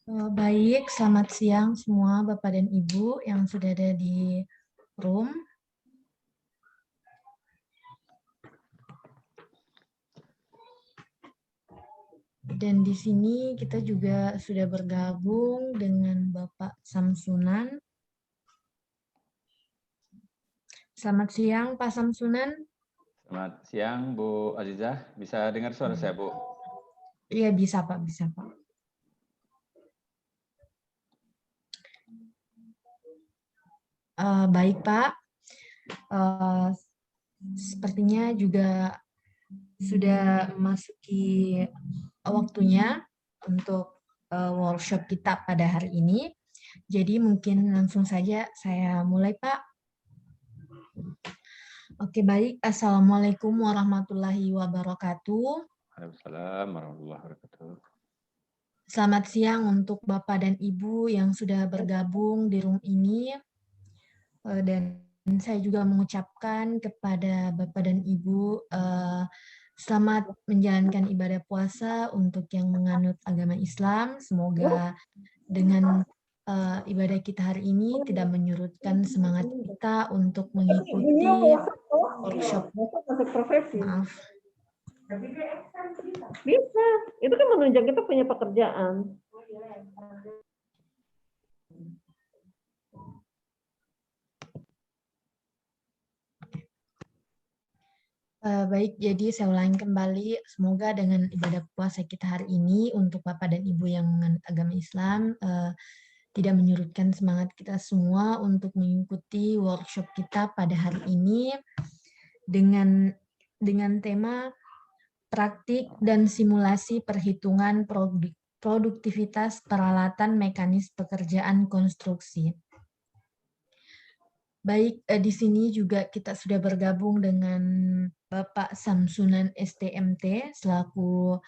Baik, selamat siang semua Bapak dan Ibu yang sudah ada di room. Dan di sini kita juga sudah bergabung dengan Bapak Samsunan. Selamat siang Pak Samsunan. Selamat siang Bu Azizah, bisa dengar suara saya Bu? Iya bisa Pak, bisa Pak. Baik Pak, sepertinya juga sudah memasuki waktunya untuk workshop kita pada hari ini. Jadi mungkin langsung saja saya mulai Pak. Oke baik, Assalamualaikum warahmatullahi wabarakatuh. Waalaikumsalam warahmatullahi wabarakatuh. Selamat siang untuk Bapak dan Ibu yang sudah bergabung di room ini. Dan saya juga mengucapkan kepada Bapak dan Ibu selamat menjalankan ibadah puasa untuk yang menganut agama Islam. Semoga dengan ibadah kita hari ini tidak menyurutkan semangat kita untuk mengikuti workshop. Maaf. Bisa, itu kan menunjang kita punya pekerjaan. Baik, jadi saya ulangi kembali. Semoga dengan ibadah puasa kita hari ini untuk Bapak dan Ibu yang menganut agama Islam tidak menyurutkan semangat kita semua untuk mengikuti workshop kita pada hari ini dengan tema praktik dan simulasi perhitungan produktivitas peralatan mekanis pekerjaan konstruksi. Baik, di sini juga kita sudah bergabung dengan Bapak Samsunan STMT selaku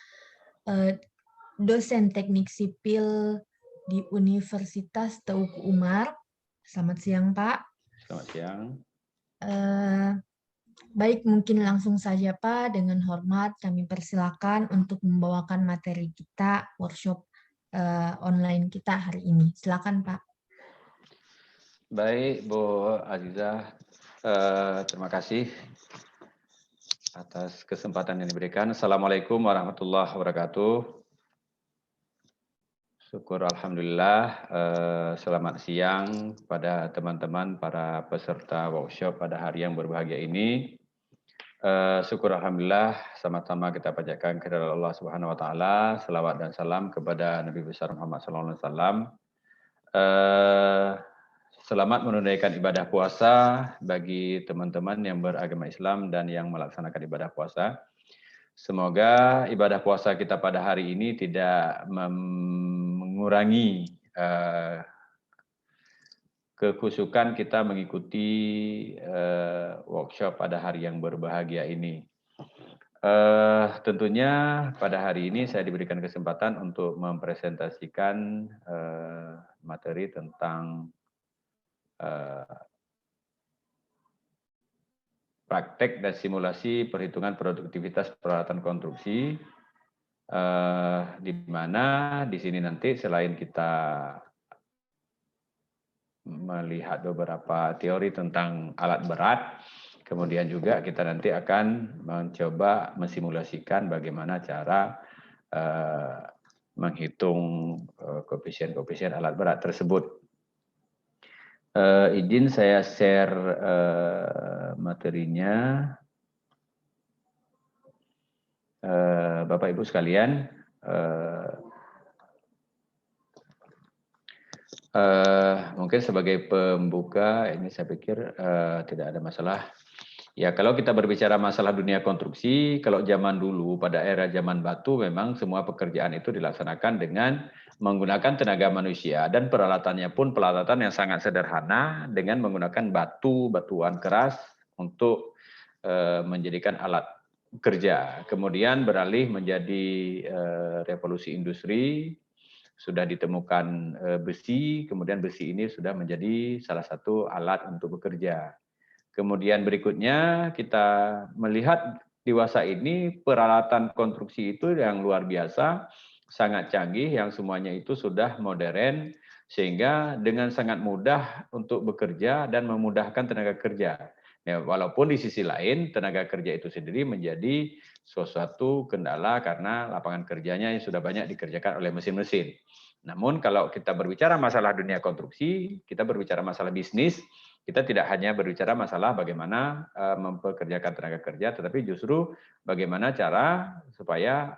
dosen teknik sipil di Universitas Teuku Umar. Selamat siang, Pak. Selamat siang. Baik, mungkin langsung saja, Pak. Dengan hormat kami persilakan untuk membawakan materi kita, workshop online kita hari ini. Silakan, Pak. Baik Bu Azizah, terima kasih atas kesempatan yang diberikan. Assalamualaikum warahmatullahi wabarakatuh. Syukur Alhamdulillah, selamat siang pada teman-teman para peserta workshop pada hari yang berbahagia ini. Syukur Alhamdulillah, sama-sama kita panjatkan kepada Allah Subhanahu Wa Taala, selawat dan salam kepada Nabi besar Muhammad Sallallahu Alaihi Wasallam. Selamat menunaikan ibadah puasa bagi teman-teman yang beragama Islam dan yang melaksanakan ibadah puasa. Semoga ibadah puasa kita pada hari ini tidak mengurangi kekhusyukan kita mengikuti workshop pada hari yang berbahagia ini. Tentunya pada hari ini saya diberikan kesempatan untuk mempresentasikan materi tentang praktek dan simulasi perhitungan produktivitas peralatan konstruksi, di mana di sini nanti selain kita melihat beberapa teori tentang alat berat, kemudian juga kita nanti akan mencoba mensimulasikan bagaimana cara menghitung koefisien-koefisien alat berat tersebut. Izin saya share materinya. Bapak Ibu sekalian, mungkin sebagai pembuka ini saya pikir tidak ada masalah. Ya, kalau kita berbicara masalah dunia konstruksi, kalau zaman dulu pada era zaman batu memang semua pekerjaan itu dilaksanakan dengan menggunakan tenaga manusia dan peralatannya pun peralatan yang sangat sederhana dengan menggunakan batuan keras untuk menjadikan alat kerja. Kemudian beralih menjadi revolusi industri, sudah ditemukan besi, kemudian besi ini sudah menjadi salah satu alat untuk bekerja. Kemudian berikutnya kita melihat dewasa ini peralatan konstruksi itu yang luar biasa sangat canggih yang semuanya itu sudah modern, sehingga dengan sangat mudah untuk bekerja dan memudahkan tenaga kerja. Ya, walaupun di sisi lain tenaga kerja itu sendiri menjadi suatu kendala karena lapangan kerjanya yang sudah banyak dikerjakan oleh mesin-mesin. Namun kalau kita berbicara masalah dunia konstruksi, kita berbicara masalah bisnis, kita tidak hanya berbicara masalah bagaimana mempekerjakan tenaga kerja, tetapi justru bagaimana cara supaya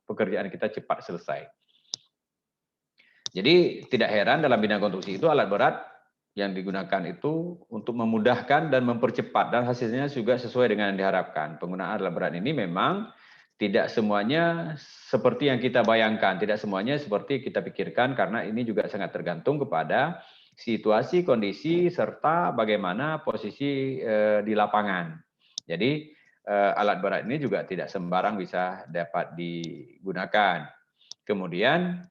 pekerjaan kita cepat selesai. Jadi tidak heran dalam bidang konstruksi itu alat berat yang digunakan itu untuk memudahkan dan mempercepat, dan hasilnya juga sesuai dengan yang diharapkan. Penggunaan alat berat ini memang tidak semuanya seperti yang kita bayangkan, tidak semuanya seperti kita pikirkan, karena ini juga sangat tergantung kepada situasi, kondisi, serta bagaimana posisi di lapangan. Jadi alat berat ini juga tidak sembarang bisa dapat digunakan. Kemudian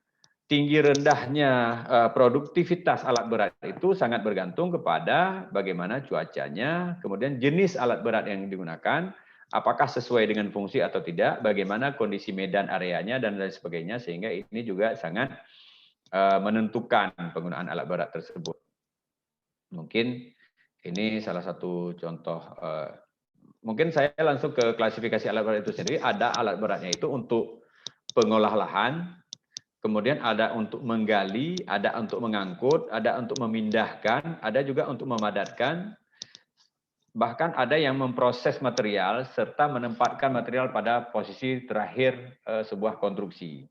tinggi rendahnya produktivitas alat berat itu sangat bergantung kepada bagaimana cuacanya, kemudian jenis alat berat yang digunakan, apakah sesuai dengan fungsi atau tidak, bagaimana kondisi medan areanya, dan lain sebagainya, sehingga ini juga sangat menentukan penggunaan alat berat tersebut. Mungkin ini salah satu contoh. Mungkin saya langsung ke klasifikasi alat berat itu sendiri. Ada alat beratnya itu untuk pengolah lahan, kemudian ada untuk menggali, ada untuk mengangkut, ada untuk memindahkan, ada juga untuk memadatkan, bahkan ada yang memproses material serta menempatkan material pada posisi terakhir sebuah konstruksi.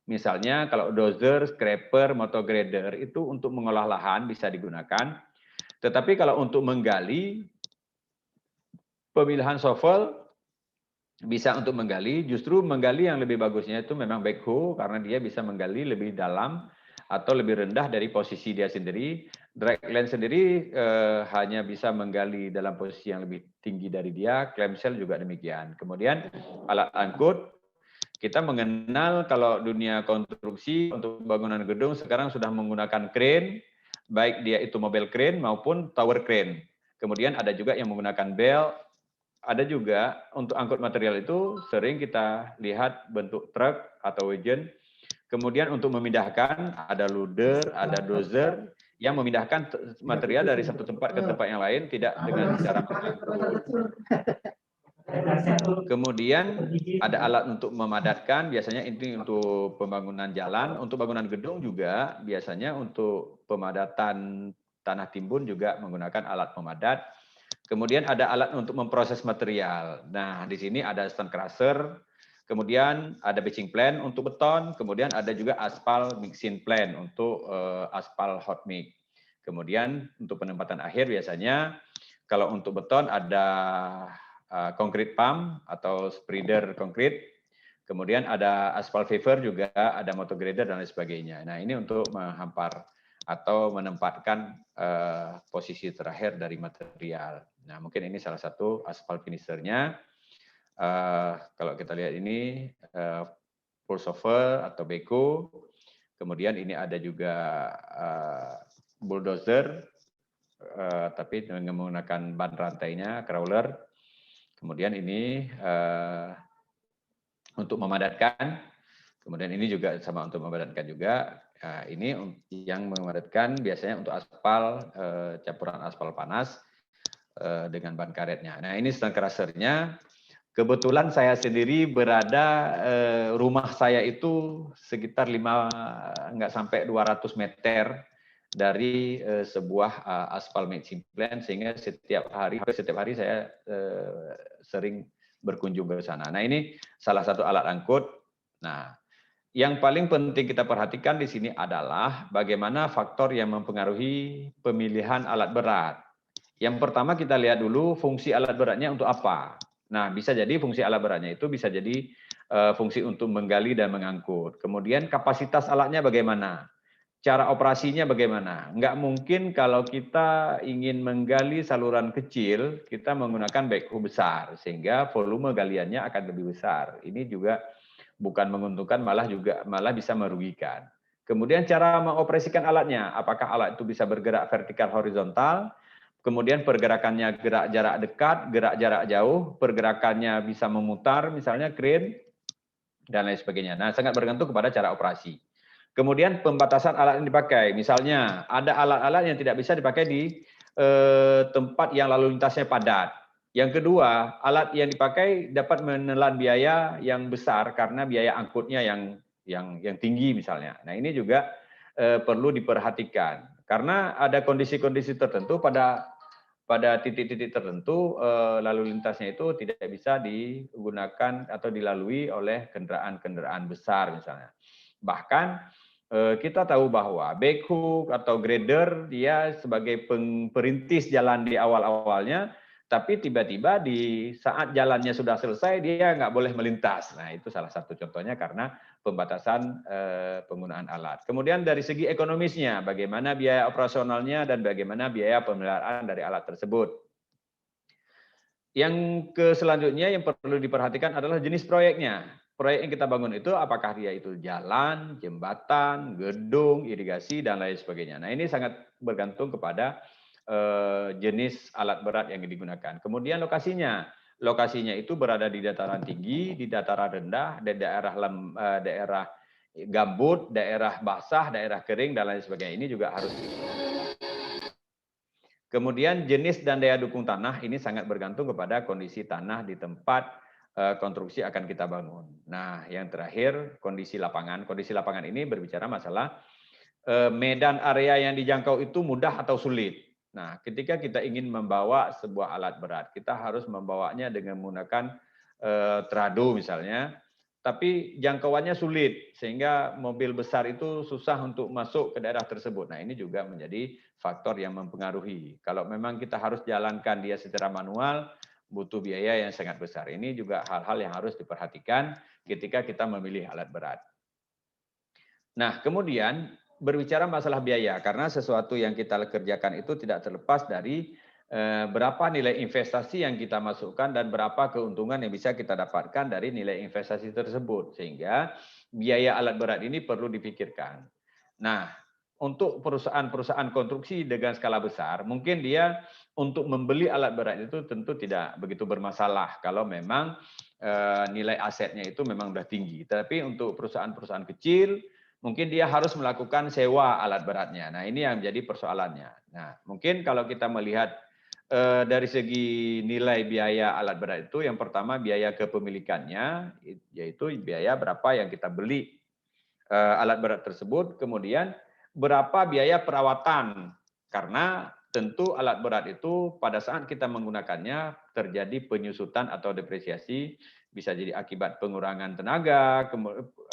Misalnya kalau dozer, scraper, motor grader itu untuk mengolah lahan bisa digunakan, tetapi kalau untuk menggali, pemilihan shovel bisa untuk menggali, justru menggali yang lebih bagusnya itu memang backhoe, karena dia bisa menggali lebih dalam atau lebih rendah dari posisi dia sendiri. Dragline sendiri hanya bisa menggali dalam posisi yang lebih tinggi dari dia, clamshell juga demikian. Kemudian alat angkut, kita mengenal kalau dunia konstruksi untuk bangunan gedung sekarang sudah menggunakan crane, baik dia itu mobile crane maupun tower crane. Kemudian ada juga yang menggunakan bel. Ada juga untuk angkut material itu sering kita lihat bentuk truk atau wagon. Kemudian untuk memindahkan ada loader, ada dozer yang memindahkan material dari satu tempat ke tempat yang lain tidak dengan cara mengangkut. Kemudian ada alat untuk memadatkan, biasanya ini untuk pembangunan jalan, untuk bangunan gedung juga biasanya untuk pemadatan tanah timbun juga menggunakan alat pemadat. Kemudian ada alat untuk memproses material. Nah, di sini ada stone crusher, kemudian ada batching plant untuk beton, kemudian ada juga aspal mixing plant untuk aspal hot mix. Kemudian untuk penempatan akhir biasanya kalau untuk beton ada concrete pump atau spreader konkrit. Kemudian ada aspal paver juga, ada motor grader dan lain sebagainya. Nah, ini untuk menghampar atau menempatkan posisi terakhir dari material. Nah, mungkin ini salah satu aspal finishernya. Kalau kita lihat ini full shovel atau beko. Kemudian ini ada juga bulldozer, tapi dengan menggunakan ban rantainya, crawler. Kemudian ini untuk memadatkan. Kemudian ini juga sama untuk memadatkan juga. Nah, ini yang memadatkan biasanya untuk aspal, campuran aspal panas dengan ban karetnya. Nah, ini stone crusher-nya. Kebetulan saya sendiri berada, rumah saya itu sekitar nggak sampai 200 meter dari sebuah aspal mixing plant, sehingga setiap hari saya sering berkunjung ke sana. Nah, ini salah satu alat angkut. Nah, yang paling penting kita perhatikan di sini adalah bagaimana faktor yang mempengaruhi pemilihan alat berat. Yang pertama kita lihat dulu fungsi alat beratnya untuk apa. Nah, bisa jadi fungsi alat beratnya itu bisa jadi fungsi untuk menggali dan mengangkut. Kemudian kapasitas alatnya bagaimana? Cara operasinya bagaimana? Nggak mungkin kalau kita ingin menggali saluran kecil, kita menggunakan backhoe besar, sehingga volume galiannya akan lebih besar. Ini juga bukan menguntungkan, malah bisa merugikan. Kemudian cara mengoperasikan alatnya, apakah alat itu bisa bergerak vertikal horizontal, kemudian pergerakannya gerak jarak dekat, gerak jarak jauh, pergerakannya bisa memutar, misalnya crane, dan lain sebagainya. Nah, sangat bergantung kepada cara operasi. Kemudian pembatasan alat yang dipakai. Misalnya, ada alat-alat yang tidak bisa dipakai di tempat yang lalu lintasnya padat. Yang kedua, alat yang dipakai dapat menelan biaya yang besar karena biaya angkutnya yang tinggi misalnya. Nah, ini juga perlu diperhatikan karena ada kondisi-kondisi tertentu pada titik-titik tertentu lalu lintasnya itu tidak bisa digunakan atau dilalui oleh kendaraan-kendaraan besar misalnya. Bahkan kita tahu bahwa backhook atau grader dia sebagai perintis jalan di awal-awalnya, tapi tiba-tiba di saat jalannya sudah selesai dia nggak boleh melintas. Nah, itu salah satu contohnya karena pembatasan penggunaan alat. Kemudian dari segi ekonomisnya, bagaimana biaya operasionalnya dan bagaimana biaya pemeliharaan dari alat tersebut. Yang selanjutnya yang perlu diperhatikan adalah jenis proyeknya. Proyek yang kita bangun itu apakah dia itu jalan, jembatan, gedung, irigasi, dan lain sebagainya. Nah, ini sangat bergantung kepada jenis alat berat yang digunakan. Kemudian lokasinya. Lokasinya itu berada di dataran tinggi, di dataran rendah, di daerah gambut, daerah basah, daerah kering, dan lain sebagainya. Ini juga harus. Kemudian jenis dan daya dukung tanah ini sangat bergantung kepada kondisi tanah di tempat konstruksi akan kita bangun. Nah, yang terakhir kondisi lapangan. Kondisi lapangan ini berbicara masalah medan area yang dijangkau itu mudah atau sulit. Nah, ketika kita ingin membawa sebuah alat berat, kita harus membawanya dengan menggunakan trado misalnya, tapi jangkauannya sulit sehingga mobil besar itu susah untuk masuk ke daerah tersebut. Nah, ini juga menjadi faktor yang mempengaruhi. Kalau memang kita harus jalankan dia secara manual, butuh biaya yang sangat besar. Ini juga hal-hal yang harus diperhatikan ketika kita memilih alat berat. Nah, kemudian berbicara masalah biaya, karena sesuatu yang kita kerjakan itu tidak terlepas dari berapa nilai investasi yang kita masukkan dan berapa keuntungan yang bisa kita dapatkan dari nilai investasi tersebut. Sehingga biaya alat berat ini perlu dipikirkan. Nah, untuk perusahaan-perusahaan konstruksi dengan skala besar, mungkin dia untuk membeli alat berat itu tentu tidak begitu bermasalah kalau memang nilai asetnya itu memang sudah tinggi. Tapi untuk perusahaan-perusahaan kecil, mungkin dia harus melakukan sewa alat beratnya. Nah, ini yang menjadi persoalannya. Nah, mungkin kalau kita melihat dari segi nilai biaya alat berat itu, yang pertama biaya kepemilikannya, yaitu biaya berapa yang kita beli alat berat tersebut, kemudian berapa biaya perawatan, karena tentu alat berat itu pada saat kita menggunakannya terjadi penyusutan atau depresiasi, bisa jadi akibat pengurangan tenaga,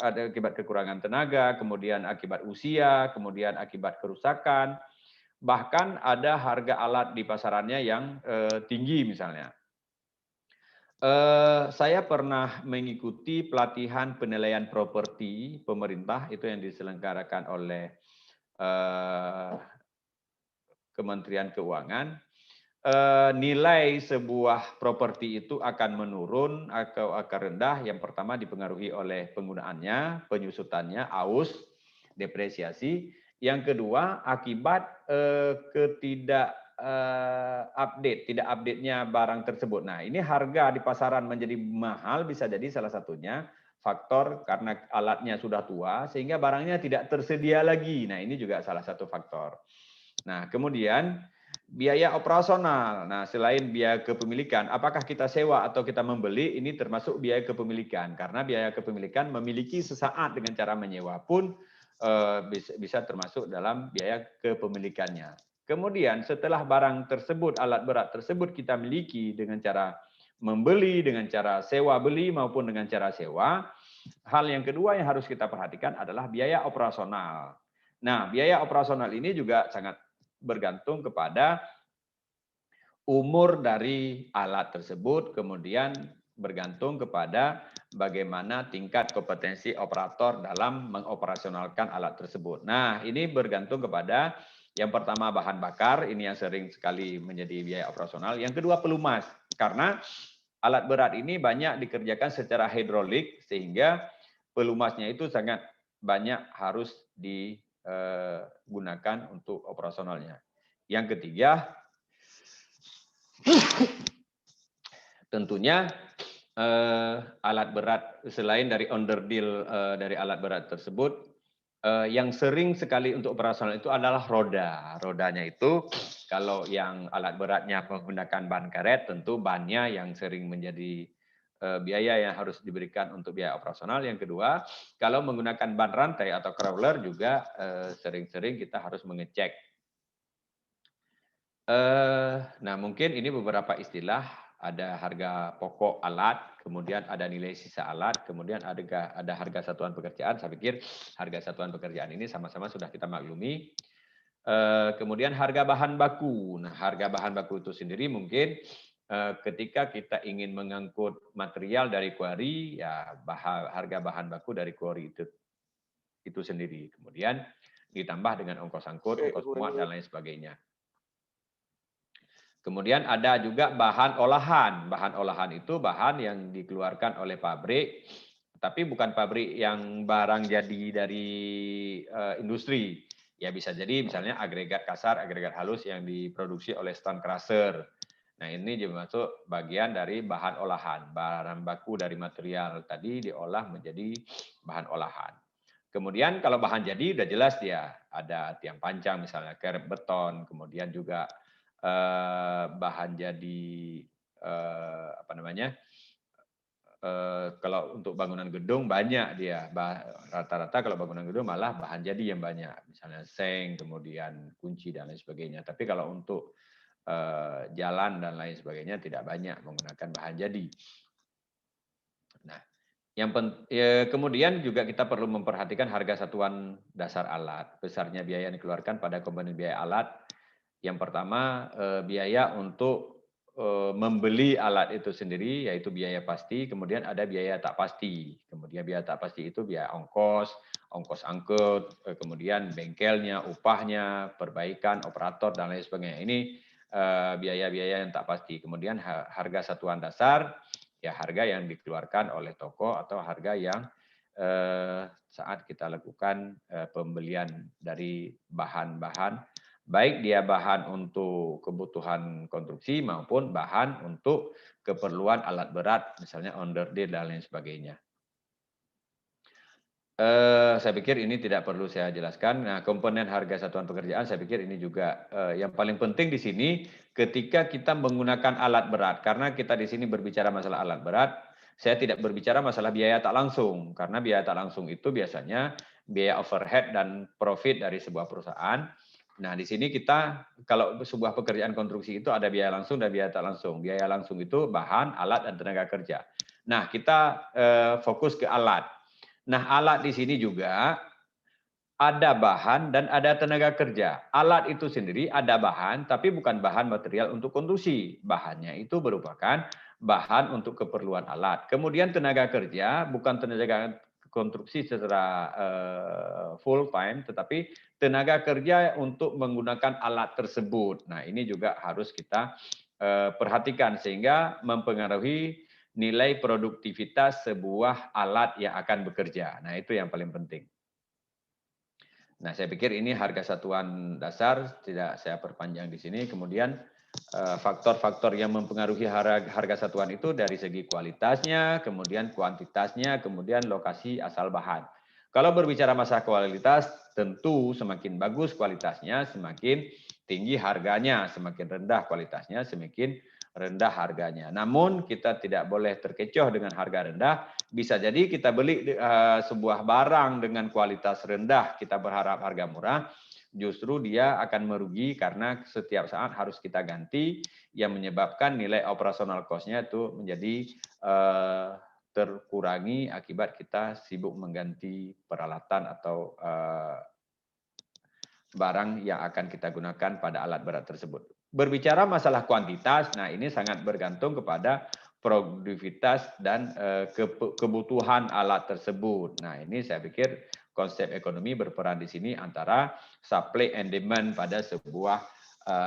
akibat kekurangan tenaga, kemudian akibat usia, kemudian akibat kerusakan, bahkan ada harga alat di pasarannya yang tinggi misalnya. Saya pernah mengikuti pelatihan penilaian properti pemerintah itu yang diselenggarakan oleh Kementerian Keuangan. Nilai sebuah properti itu akan menurun atau akan rendah. Yang pertama dipengaruhi oleh penggunaannya, penyusutannya, aus, depresiasi. Yang kedua akibat tidak update-nya barang tersebut. Nah, ini harga di pasaran menjadi mahal bisa jadi salah satunya faktor karena alatnya sudah tua sehingga barangnya tidak tersedia lagi. Nah, ini juga salah satu faktor. Nah, kemudian biaya operasional. Nah, selain biaya kepemilikan, apakah kita sewa atau kita membeli, ini termasuk biaya kepemilikan. Karena biaya kepemilikan memiliki sesaat dengan cara menyewa pun bisa termasuk dalam biaya kepemilikannya. Kemudian setelah barang tersebut, alat berat tersebut kita miliki dengan cara membeli, dengan cara sewa beli maupun dengan cara sewa, hal yang kedua yang harus kita perhatikan adalah biaya operasional. Nah, biaya operasional ini juga sangat bergantung kepada umur dari alat tersebut, kemudian bergantung kepada bagaimana tingkat kompetensi operator dalam mengoperasionalkan alat tersebut. Nah, ini bergantung kepada yang pertama bahan bakar, ini yang sering sekali menjadi biaya operasional. Yang kedua pelumas, karena alat berat ini banyak dikerjakan secara hidrolik, sehingga pelumasnya itu sangat banyak harus digunakan untuk operasionalnya. Yang ketiga, tentunya alat berat selain dari onderdil dari alat berat tersebut, yang sering sekali untuk operasional itu adalah roda. Rodanya itu kalau yang alat beratnya menggunakan ban karet, tentu bannya yang sering menjadi biaya yang harus diberikan untuk biaya operasional. Yang kedua, kalau menggunakan ban rantai atau crawler juga sering-sering kita harus mengecek. Nah, mungkin ini beberapa istilah. Ada harga pokok alat, kemudian ada nilai sisa alat, kemudian ada harga satuan pekerjaan. Saya pikir harga satuan pekerjaan ini sama-sama sudah kita maklumi. Kemudian harga bahan baku. Nah, harga bahan baku itu sendiri mungkin ketika kita ingin mengangkut material dari kuari, ya harga bahan baku dari kuari itu sendiri. Kemudian ditambah dengan ongkos angkut, ongkos muat, dan lain sebagainya. Kemudian ada juga bahan olahan. Bahan olahan itu bahan yang dikeluarkan oleh pabrik, tapi bukan pabrik yang barang jadi dari industri. Ya bisa jadi misalnya agregat kasar, agregat halus yang diproduksi oleh stone crusher. Nah ini juga masuk bagian dari bahan olahan. Bahan baku dari material tadi diolah menjadi bahan olahan. Kemudian kalau bahan jadi udah jelas dia. Ada tiang pancang misalnya, kerep beton, kemudian juga bahan jadi apa namanya, kalau untuk bangunan gedung banyak dia, rata-rata kalau bangunan gedung malah bahan jadi yang banyak, misalnya seng, kemudian kunci dan lain sebagainya. Tapi kalau untuk jalan dan lain sebagainya tidak banyak menggunakan bahan jadi. Nah, kemudian juga kita perlu memperhatikan harga satuan dasar alat, besarnya biaya yang dikeluarkan pada komponen biaya alat. Yang pertama, biaya untuk membeli alat itu sendiri, yaitu biaya pasti, kemudian ada biaya tak pasti. Kemudian biaya tak pasti itu biaya ongkos, ongkos angkut, kemudian bengkelnya, upahnya, perbaikan, operator, dan lain sebagainya. Ini biaya-biaya yang tak pasti. Kemudian harga satuan dasar, ya harga yang dikeluarkan oleh toko atau harga yang saat kita lakukan pembelian dari bahan-bahan, baik dia bahan untuk kebutuhan konstruksi maupun bahan untuk keperluan alat berat, misalnya onderdil dan lain sebagainya. Saya pikir ini tidak perlu saya jelaskan. Nah, komponen harga satuan pekerjaan, saya pikir ini juga yang paling penting di sini ketika kita menggunakan alat berat. Karena kita di sini berbicara masalah alat berat, saya tidak berbicara masalah biaya tak langsung. Karena biaya tak langsung itu biasanya biaya overhead dan profit dari sebuah perusahaan. Nah, di sini kita kalau sebuah pekerjaan konstruksi itu ada biaya langsung dan biaya tak langsung. Biaya langsung itu bahan, alat, dan tenaga kerja. Nah, kita fokus ke alat. Nah, alat di sini juga ada bahan dan ada tenaga kerja. Alat itu sendiri ada bahan, tapi bukan bahan material untuk konstruksi. Bahannya itu merupakan bahan untuk keperluan alat. Kemudian tenaga kerja bukan tenaga konstruksi secara full time, tetapi tenaga kerja untuk menggunakan alat tersebut. Nah, ini juga harus kita perhatikan sehingga mempengaruhi nilai produktivitas sebuah alat yang akan bekerja. Nah, itu yang paling penting. Nah, saya pikir ini harga satuan dasar, tidak saya perpanjang di sini. Kemudian faktor-faktor yang mempengaruhi harga satuan itu dari segi kualitasnya, kemudian kuantitasnya, kemudian lokasi asal bahan. Kalau berbicara masalah kualitas, tentu semakin bagus kualitasnya, semakin tinggi harganya, semakin rendah kualitasnya, semakin rendah harganya. Namun kita tidak boleh terkecoh dengan harga rendah. Bisa jadi kita beli sebuah barang dengan kualitas rendah, kita berharap harga murah, justru dia akan merugi karena setiap saat harus kita ganti, yang menyebabkan nilai operasional cost-nya itu menjadi terkurangi akibat kita sibuk mengganti peralatan atau barang yang akan kita gunakan pada alat berat tersebut. Berbicara masalah kuantitas, nah ini sangat bergantung kepada produktivitas dan kebutuhan alat tersebut. Nah ini saya pikir konsep ekonomi berperan di sini antara supply and demand pada sebuah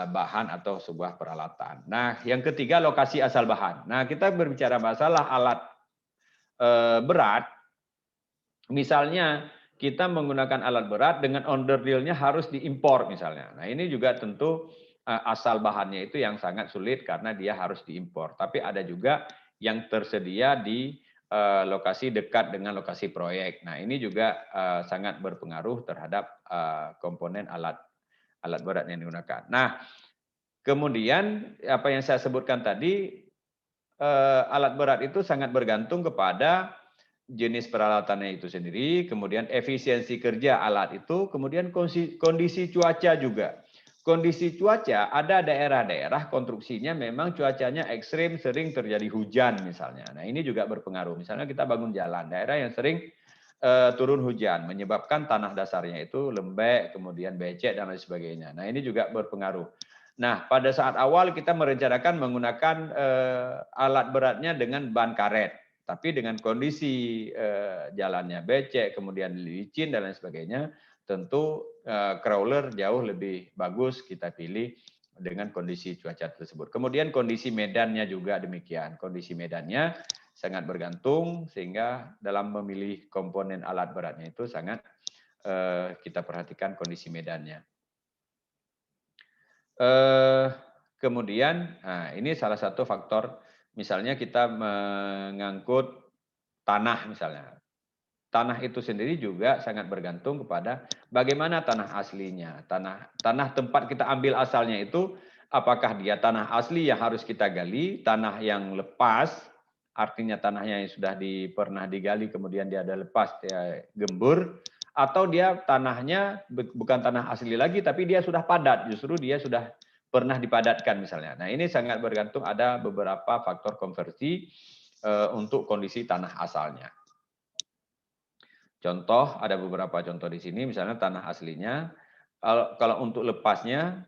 bahan atau sebuah peralatan. Nah yang ketiga lokasi asal bahan. Nah kita berbicara masalah alat berat, misalnya kita menggunakan alat berat dengan onderdilnya harus diimpor misalnya. Nah ini juga tentu asal bahannya itu yang sangat sulit karena dia harus diimpor. Tapi ada juga yang tersedia di lokasi dekat dengan lokasi proyek. Nah, ini juga sangat berpengaruh terhadap komponen alat berat yang digunakan. Nah, kemudian apa yang saya sebutkan tadi, alat berat itu sangat bergantung kepada jenis peralatannya itu sendiri, kemudian efisiensi kerja alat itu, kemudian kondisi cuaca juga. Kondisi cuaca, ada daerah-daerah konstruksinya memang cuacanya ekstrim, sering terjadi hujan misalnya. Nah, ini juga berpengaruh. Misalnya kita bangun jalan, daerah yang sering turun hujan, menyebabkan tanah dasarnya itu lembek, kemudian becek, dan lain sebagainya. Nah, ini juga berpengaruh. Nah, pada saat awal kita merencanakan menggunakan alat beratnya dengan ban karet. Tapi dengan kondisi jalannya becek, kemudian licin dan lain sebagainya, tentu crawler jauh lebih bagus kita pilih dengan kondisi cuaca tersebut. Kemudian kondisi medannya juga demikian. Kondisi medannya sangat bergantung, sehingga dalam memilih komponen alat beratnya itu sangat kita perhatikan kondisi medannya. Kemudian, nah ini salah satu faktor, misalnya kita mengangkut tanah misalnya. Tanah itu sendiri juga sangat bergantung kepada bagaimana tanah aslinya. Tanah tempat kita ambil asalnya itu, apakah dia tanah asli yang harus kita gali, tanah yang lepas, artinya tanahnya yang sudah pernah digali kemudian dia ada lepas, dia gembur, atau dia tanahnya bukan tanah asli lagi tapi dia sudah padat, justru dia sudah pernah dipadatkan misalnya. Nah, ini sangat bergantung, ada beberapa faktor konversi untuk kondisi tanah asalnya. Contoh, ada beberapa contoh di sini, misalnya tanah aslinya, kalau untuk lepasnya,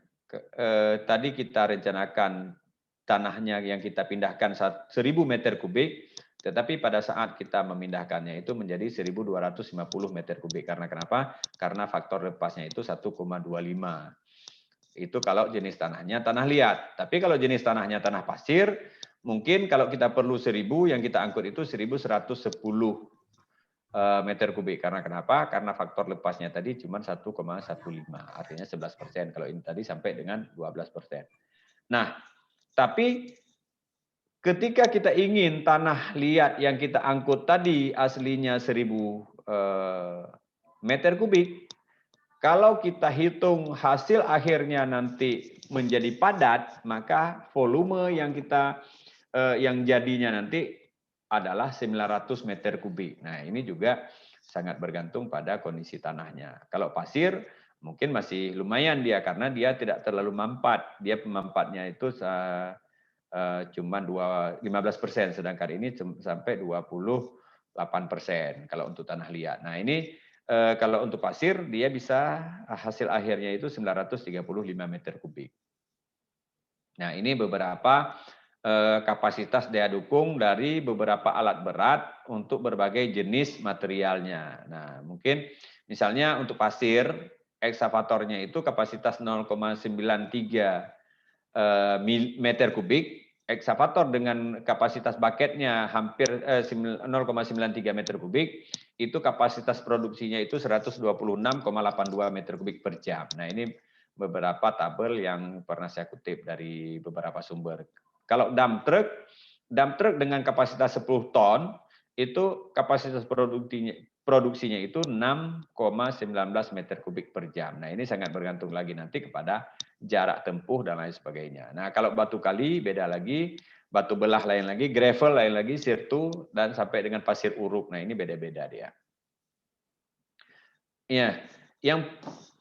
tadi kita rencanakan tanahnya yang kita pindahkan 1.000 meter kubik, tetapi pada saat kita memindahkannya itu menjadi 1.250 meter kubik. Karena kenapa? Karena faktor lepasnya itu 1,25. Itu kalau jenis tanahnya tanah liat. Tapi kalau jenis tanahnya tanah pasir, mungkin kalau kita perlu 1.000, yang kita angkut itu 1.110 meter kubik. Karena kenapa? Karena faktor lepasnya tadi cuma 1,15, artinya 11%. Kalau ini tadi sampai dengan 12%. Nah, tapi ketika kita ingin tanah liat yang kita angkut tadi aslinya 1.000 meter kubik, kalau kita hitung hasil akhirnya nanti menjadi padat, maka volume yang yang jadinya nanti adalah 900 meter kubik. Nah, ini juga sangat bergantung pada kondisi tanahnya. Kalau pasir mungkin masih lumayan dia, karena dia tidak terlalu mampat. Dia pemampatnya itu cuma 15%, sedangkan ini sampai 28% kalau untuk tanah liat. Nah, ini kalau untuk pasir dia bisa hasil akhirnya itu 935 meter kubik. Nah, ini beberapa kapasitas daya dukung dari beberapa alat berat untuk berbagai jenis materialnya. Nah, mungkin misalnya untuk pasir, eksavatornya itu kapasitas 0,93 meter kubik, eksavator dengan kapasitas bucketnya hampir 0,93 meter kubik, itu kapasitas produksinya itu 126,82 meter kubik per jam. Nah, ini beberapa tabel yang pernah saya kutip dari beberapa sumber. Kalau dump truck dengan kapasitas 10 ton, itu kapasitas produksinya itu 6,19 meter kubik per jam. Nah, ini sangat bergantung lagi nanti kepada jarak tempuh dan lain sebagainya. Nah, kalau batu kali beda lagi, batu belah lain lagi, gravel lain lagi, sirtu, dan sampai dengan pasir uruk. Nah, ini beda-beda dia. Ya, yang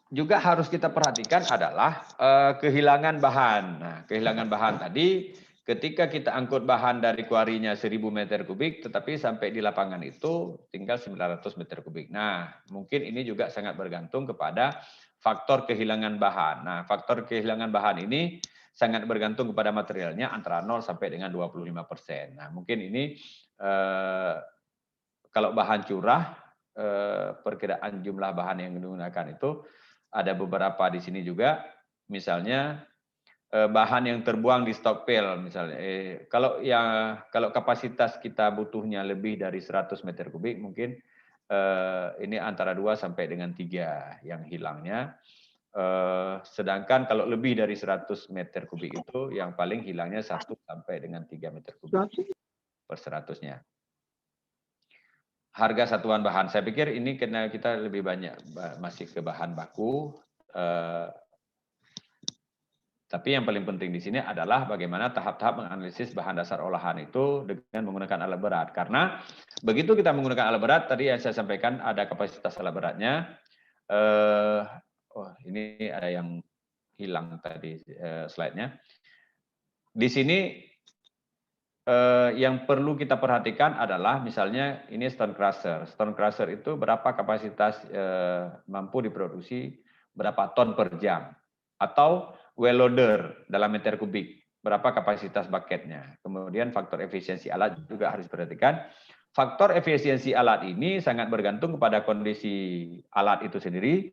juga harus kita perhatikan adalah kehilangan bahan. Nah, kehilangan bahan tadi, ketika kita angkut bahan dari kuarinya 1.000 meter kubik, tetapi sampai di lapangan itu tinggal 900 meter kubik. Nah, mungkin ini juga sangat bergantung kepada faktor kehilangan bahan. Nah, faktor kehilangan bahan ini sangat bergantung kepada materialnya antara 0 sampai dengan 25%. Nah, mungkin ini kalau bahan curah, perkiraan jumlah bahan yang digunakan itu ada beberapa di sini juga, misalnya bahan yang terbuang di stockpile misalnya. Kalau kapasitas kita butuhnya lebih dari 100 meter kubik, mungkin ini antara 2 sampai dengan 3 yang hilangnya. Sedangkan kalau lebih dari 100 meter kubik itu yang paling hilangnya 1 sampai dengan 3 meter kubik. per 100-nya. Harga satuan bahan, saya pikir ini karena kita lebih banyak masih ke bahan baku, tapi yang paling penting di sini adalah bagaimana tahap-tahap menganalisis bahan dasar olahan itu dengan menggunakan alat berat. Karena begitu kita menggunakan alat berat, tadi yang saya sampaikan ada kapasitas alat beratnya. Ini ada yang hilang tadi slide-nya. Di sini yang perlu kita perhatikan adalah misalnya ini stone crusher. Stone crusher itu berapa kapasitas mampu diproduksi, berapa ton per jam. Atau well loader dalam meter kubik, berapa kapasitas bucketnya. Kemudian faktor efisiensi alat juga harus diperhatikan. Faktor efisiensi alat ini sangat bergantung kepada kondisi alat itu sendiri,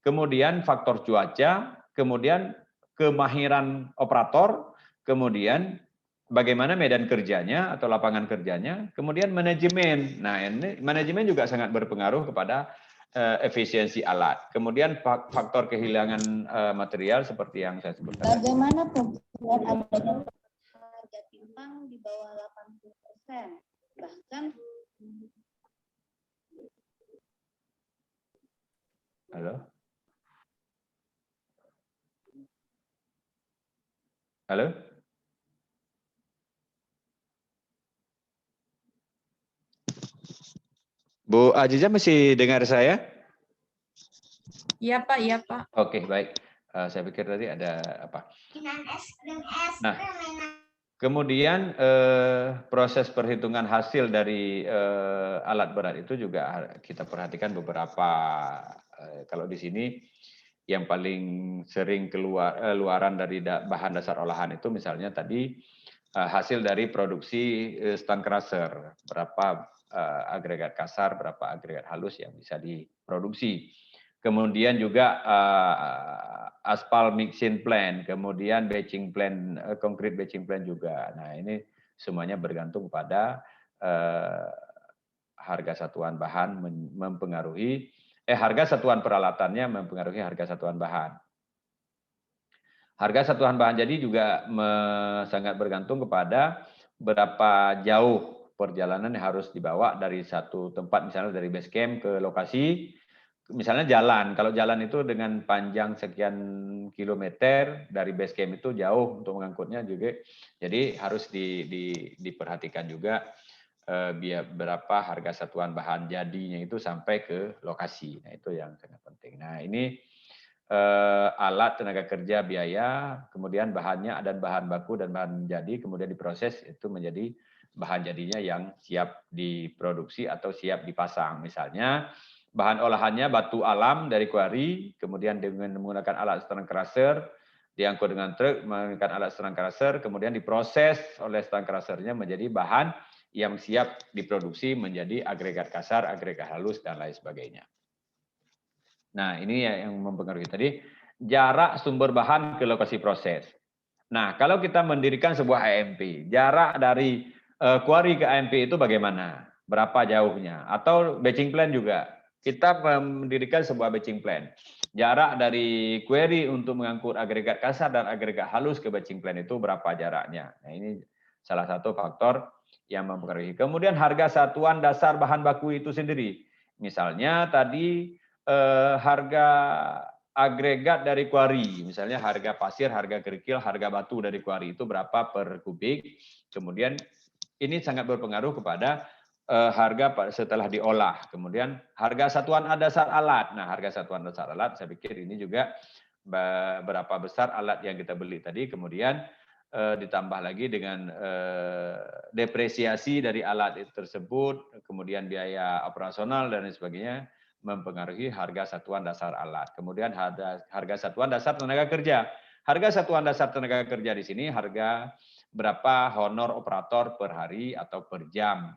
kemudian faktor cuaca, kemudian kemahiran operator, kemudian bagaimana medan kerjanya atau lapangan kerjanya, kemudian manajemen. Nah, ini manajemen juga sangat berpengaruh kepada efisiensi alat. Kemudian faktor kehilangan material seperti yang saya sebutkan. Bagaimana pembuktian adanya harga timbang di bawah 80%? Bahkan Halo? Halo? Bu Aziza masih dengar saya? Iya Pak, iya Pak. Oke, baik. Saya pikir tadi ada apa? Nah, kemudian proses perhitungan hasil dari alat berat itu juga kita perhatikan beberapa. Kalau di sini yang paling sering keluaran dari bahan dasar olahan itu misalnya tadi hasil dari produksi stone crusher, berapa agregat kasar, berapa agregat halus yang bisa diproduksi. Kemudian juga aspal mixing plant, kemudian batching plant, concrete batching plant juga. Nah, ini semuanya bergantung pada harga satuan bahan mempengaruhi, harga satuan peralatannya mempengaruhi harga satuan bahan. Harga satuan bahan jadi juga sangat bergantung kepada berapa jauh perjalanan yang harus dibawa dari satu tempat, misalnya dari base camp ke lokasi. Misalnya jalan, kalau jalan itu dengan panjang sekian kilometer dari base camp itu jauh untuk mengangkutnya juga. Jadi harus diperhatikan juga biar berapa harga satuan bahan jadinya itu sampai ke lokasi. Nah, itu yang sangat penting. Nah, ini alat, tenaga kerja, biaya, kemudian bahannya dan bahan baku dan bahan jadi, kemudian diproses itu menjadi bahan jadinya yang siap diproduksi atau siap dipasang. Misalnya bahan olahannya batu alam dari kuari, kemudian dengan menggunakan alat stone crusher, diangkut dengan truk menggunakan alat stone crusher, kemudian diproses oleh stone crushernya menjadi bahan yang siap diproduksi menjadi agregat kasar, agregat halus, dan lain sebagainya. Nah, ini yang mempengaruhi tadi, jarak sumber bahan ke lokasi proses. Nah, kalau kita mendirikan sebuah AMP, jarak dari kuari ke AMP itu bagaimana? Berapa jauhnya? Atau batching plant juga. Kita mendirikan sebuah batching plant. Jarak dari query untuk mengangkut agregat kasar dan agregat halus ke batching plant itu berapa jaraknya? Nah, ini salah satu faktor yang mempengaruhi. Kemudian harga satuan dasar bahan baku itu sendiri. Misalnya tadi harga agregat dari kuari, misalnya harga pasir, harga kerikil, harga batu dari kuari itu berapa per kubik. Kemudian ini sangat berpengaruh kepada harga setelah diolah. Kemudian harga satuan dasar alat. Nah, harga satuan dasar alat saya pikir ini juga berapa besar alat yang kita beli tadi. Kemudian ditambah lagi dengan depresiasi dari alat itu tersebut, kemudian biaya operasional dan lain sebagainya, mempengaruhi harga satuan dasar alat. Kemudian harga satuan dasar tenaga kerja. Harga satuan dasar tenaga kerja di sini harga berapa honor operator per hari atau per jam.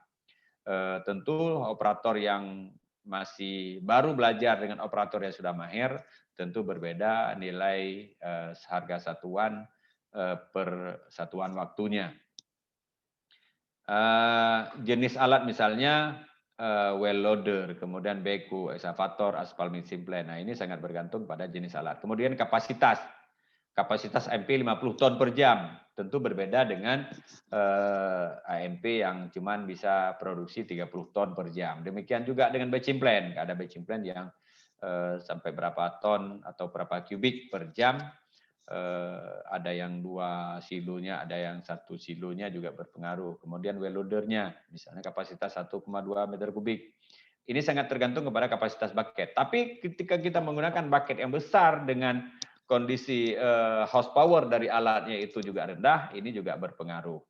Tentu operator yang masih baru belajar dengan operator yang sudah mahir tentu berbeda nilai harga satuan per satuan waktunya. Jenis alat misalnya well loader, kemudian beku, excavator, aspal mixing plant. Nah, ini sangat bergantung pada jenis alat. Kemudian kapasitas MP 50 ton per jam. tentu berbeda dengan AMP yang cuman bisa produksi 30 ton per jam. Demikian juga dengan batching plant. Ada batching plant yang sampai berapa ton atau berapa kubik per jam. Ada yang 2 silonya, ada yang 1 silonya juga berpengaruh. Kemudian well loadernya, misalnya kapasitas 1,2 meter kubik. Ini sangat tergantung kepada kapasitas bucket. Tapi ketika kita menggunakan bucket yang besar dengan kondisi horsepower dari alatnya itu juga rendah, ini juga berpengaruh.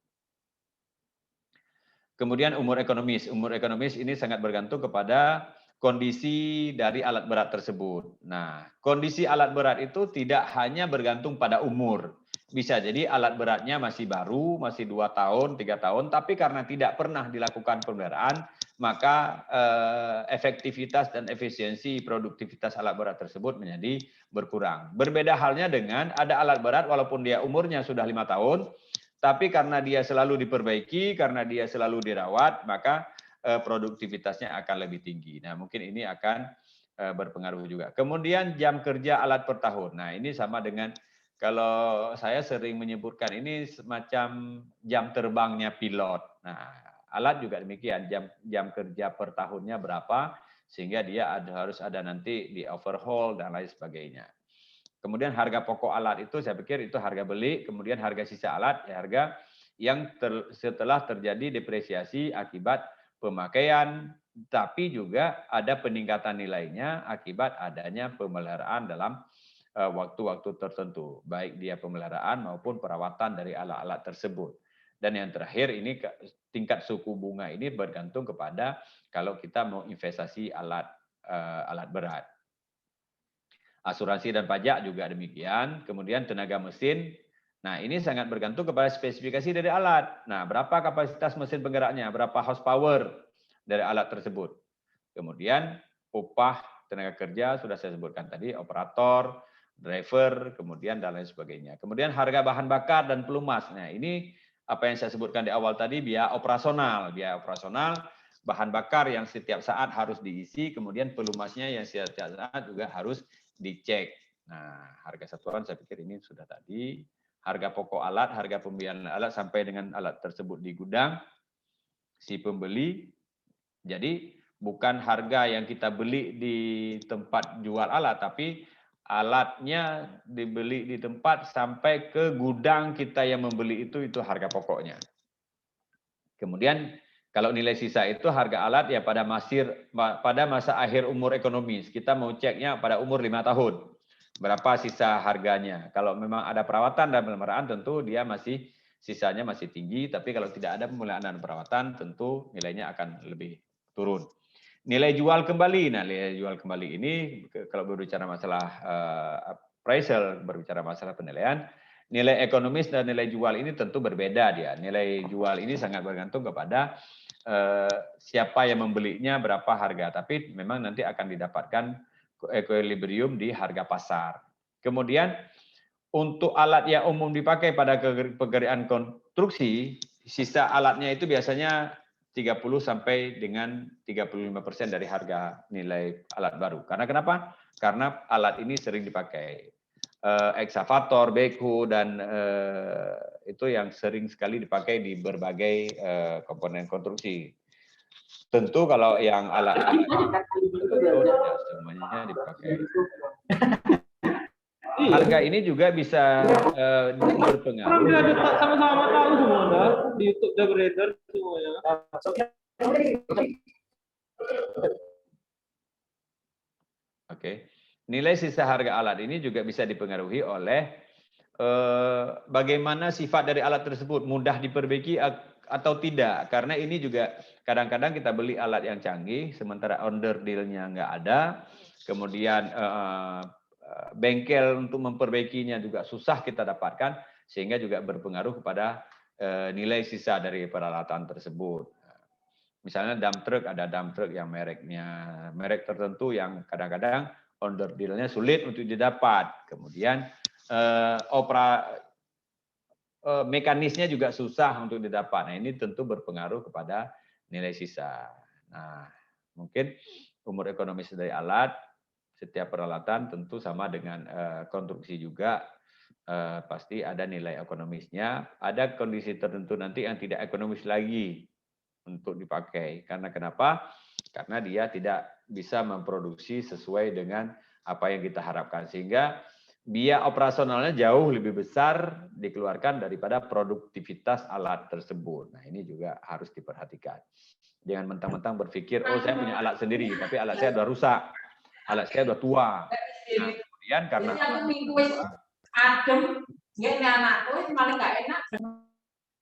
Kemudian umur ekonomis. Umur ekonomis ini sangat bergantung kepada kondisi dari alat berat tersebut. Nah, kondisi alat berat itu tidak hanya bergantung pada umur. Bisa jadi alat beratnya masih baru, masih 2 tahun, 3 tahun, tapi karena tidak pernah dilakukan pemeliharaan, maka efektivitas dan efisiensi produktivitas alat berat tersebut menjadi berkurang. Berbeda halnya dengan ada alat berat walaupun dia umurnya sudah 5 tahun, tapi karena dia selalu diperbaiki, karena dia selalu dirawat, maka produktivitasnya akan lebih tinggi. Nah, mungkin ini akan berpengaruh juga. Kemudian jam kerja alat per tahun. Nah, ini sama dengan kalau saya sering menyebutkan ini semacam jam terbangnya pilot. Nah, alat juga demikian, jam kerja per tahunnya berapa, sehingga dia harus ada nanti di overhaul dan lain sebagainya. Kemudian harga pokok alat itu saya pikir itu harga beli, kemudian harga sisa alat, ya harga yang setelah terjadi depresiasi akibat pemakaian, tapi juga ada peningkatan nilainya akibat adanya pemeliharaan dalam waktu-waktu tertentu, baik dia pemeliharaan maupun perawatan dari alat-alat tersebut. Dan yang terakhir ini tingkat suku bunga ini bergantung kepada kalau kita mau investasi alat berat. Asuransi dan pajak juga demikian. Kemudian tenaga mesin. Nah, ini sangat bergantung kepada spesifikasi dari alat. Nah, berapa kapasitas mesin penggeraknya, berapa horsepower dari alat tersebut. Kemudian upah tenaga kerja sudah saya sebutkan tadi, operator, driver, kemudian dan lain sebagainya. Kemudian harga bahan bakar dan pelumas. Nah, ini apa yang saya sebutkan di awal tadi, biaya operasional. Biaya operasional, bahan bakar yang setiap saat harus diisi, kemudian pelumasnya yang setiap saat juga harus dicek. Nah, harga satuan saya pikir ini sudah tadi. Harga pokok alat, harga pembelian alat sampai dengan alat tersebut di gudang, si pembeli. Jadi bukan harga yang kita beli di tempat jual alat, tapi alatnya dibeli di tempat sampai ke gudang kita yang membeli itu harga pokoknya. Kemudian kalau nilai sisa itu harga alat ya pada masa akhir umur ekonomis. Kita mau ceknya pada umur 5 tahun. Berapa sisa harganya. Kalau memang ada perawatan dan pemeliharaan tentu dia sisanya masih tinggi, tapi kalau tidak ada pemeliharaan dan perawatan tentu nilainya akan lebih turun. Nilai jual kembali. Nah, nilai jual kembali ini kalau berbicara masalah appraisal, berbicara masalah penilaian, nilai ekonomis dan nilai jual ini tentu berbeda dia. Nilai jual ini sangat bergantung kepada siapa yang membelinya, berapa harga. Tapi memang nanti akan didapatkan equilibrium di harga pasar. Kemudian untuk alat yang umum dipakai pada pekerjaan konstruksi, sisa alatnya itu biasanya 30 sampai dengan 35% dari harga nilai alat baru. Karena kenapa? Karena alat ini sering dipakai. Eksavator, backhoe, dan itu yang sering sekali dipakai di berbagai komponen konstruksi. Tentu kalau yang alat tidak semuanya dipakai. Harga ini juga bisa berpengaruh. Sama-sama tahu semua, di YouTube udah beredar semuanya. Oke. Nilai sisa harga alat ini juga bisa dipengaruhi oleh bagaimana sifat dari alat tersebut, mudah diperbaiki atau tidak. Karena ini juga kadang-kadang kita beli alat yang canggih, sementara order deal-nya nggak ada, kemudian bengkel untuk memperbaikinya juga susah kita dapatkan, sehingga juga berpengaruh kepada nilai sisa dari peralatan tersebut. Misalnya dump truck, ada dump truck yang merek tertentu yang kadang-kadang order deal-nya sulit untuk didapat. Kemudian mekanisnya juga susah untuk didapat. Nah, ini tentu berpengaruh kepada nilai sisa. Nah, mungkin umur ekonomis dari alat, setiap peralatan tentu sama dengan konstruksi juga. pasti ada nilai ekonomisnya, ada kondisi tertentu nanti yang tidak ekonomis lagi untuk dipakai. Karena kenapa? Karena dia tidak bisa memproduksi sesuai dengan apa yang kita harapkan. Sehingga biaya operasionalnya jauh lebih besar dikeluarkan daripada produktivitas alat tersebut. Nah, ini juga harus diperhatikan. Jangan mentang-mentang berpikir, oh saya punya alat sendiri, tapi alat saya sudah rusak, alat saya sudah tua. Nah, kemudian karena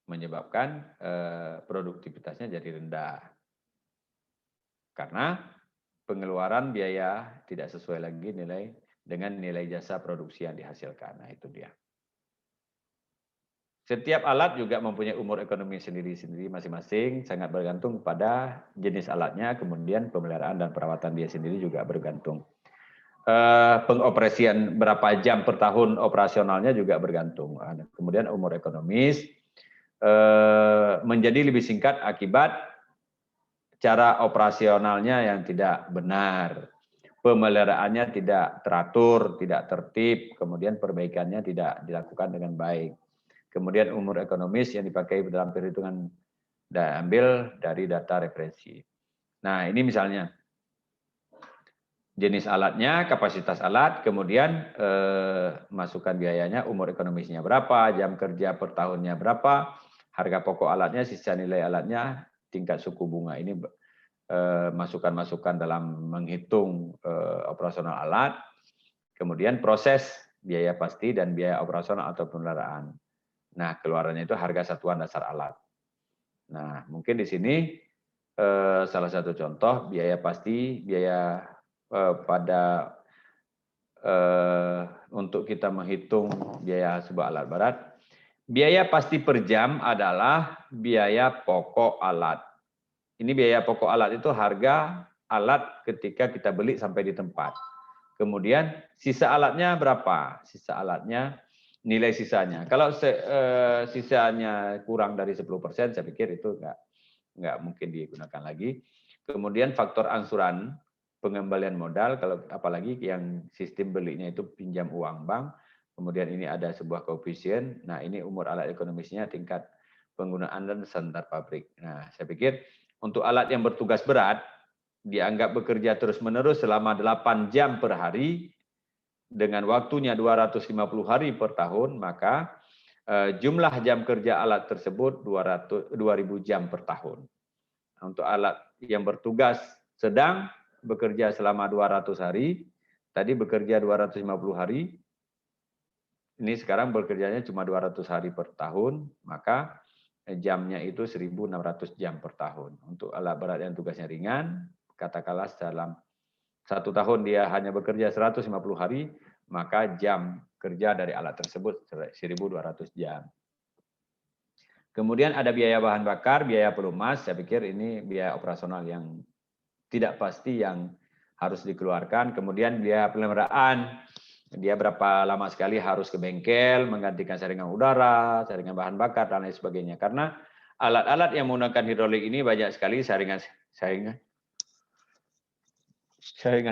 menyebabkan produktivitasnya jadi rendah. Karena pengeluaran biaya tidak sesuai lagi dengan nilai jasa produksi yang dihasilkan. Nah, itu dia. Setiap alat juga mempunyai umur ekonomi sendiri-sendiri masing-masing, sangat bergantung pada jenis alatnya, kemudian pemeliharaan dan perawatan dia sendiri juga bergantung. Pengoperasian berapa jam per tahun operasionalnya juga bergantung. Kemudian umur ekonomis menjadi lebih singkat akibat cara operasionalnya yang tidak benar. Pemeliharaannya tidak teratur, tidak tertib, kemudian perbaikannya tidak dilakukan dengan baik. Kemudian umur ekonomis yang dipakai dalam perhitungan diambil dari data referensi. Nah, ini misalnya jenis alatnya, kapasitas alat, kemudian masukan biayanya, umur ekonomisnya berapa, jam kerja per tahunnya berapa, harga pokok alatnya, sisa nilai alatnya, tingkat suku bunga. Ini masukan-masukan dalam menghitung operasional alat, kemudian proses biaya pasti dan biaya operasional atau pemeliharaan. Nah, keluarannya itu harga satuan dasar alat. Nah, mungkin di sini salah satu contoh biaya pasti, biaya pada untuk kita menghitung biaya sebuah alat berat. Biaya pasti per jam adalah biaya pokok alat. Ini biaya pokok alat itu harga alat ketika kita beli sampai di tempat. Kemudian sisa alatnya berapa? Sisa alatnya, nilai sisanya. Kalau sisanya kurang dari 10%, saya pikir itu nggak mungkin digunakan lagi. Kemudian faktor angsuran pengembalian modal, kalau apalagi yang sistem belinya itu pinjam uang bank. Kemudian ini ada sebuah koefisien. Nah, ini umur alat ekonomisnya, tingkat penggunaan dan standar pabrik. Nah, saya pikir untuk alat yang bertugas berat dianggap bekerja terus-menerus selama 8 jam per hari dengan waktunya 250 hari per tahun, maka jumlah jam kerja alat tersebut 2.000 jam per tahun. Untuk alat yang bertugas sedang bekerja selama 200 hari, tadi bekerja 250 hari, ini sekarang bekerjanya cuma 200 hari per tahun, maka jamnya itu 1.600 jam per tahun. Untuk alat berat yang tugasnya ringan, katakanlah dalam 1 tahun dia hanya bekerja 150 hari, maka jam kerja dari alat tersebut 1.200 jam. Kemudian ada biaya bahan bakar, biaya pelumas, saya pikir ini biaya operasional yang tidak pasti yang harus dikeluarkan. Kemudian biaya pemeliharaan, dia berapa lama sekali harus ke bengkel, menggantikan saringan udara, saringan bahan bakar, dan lain sebagainya. Karena alat-alat yang menggunakan hidrolik ini banyak sekali saringan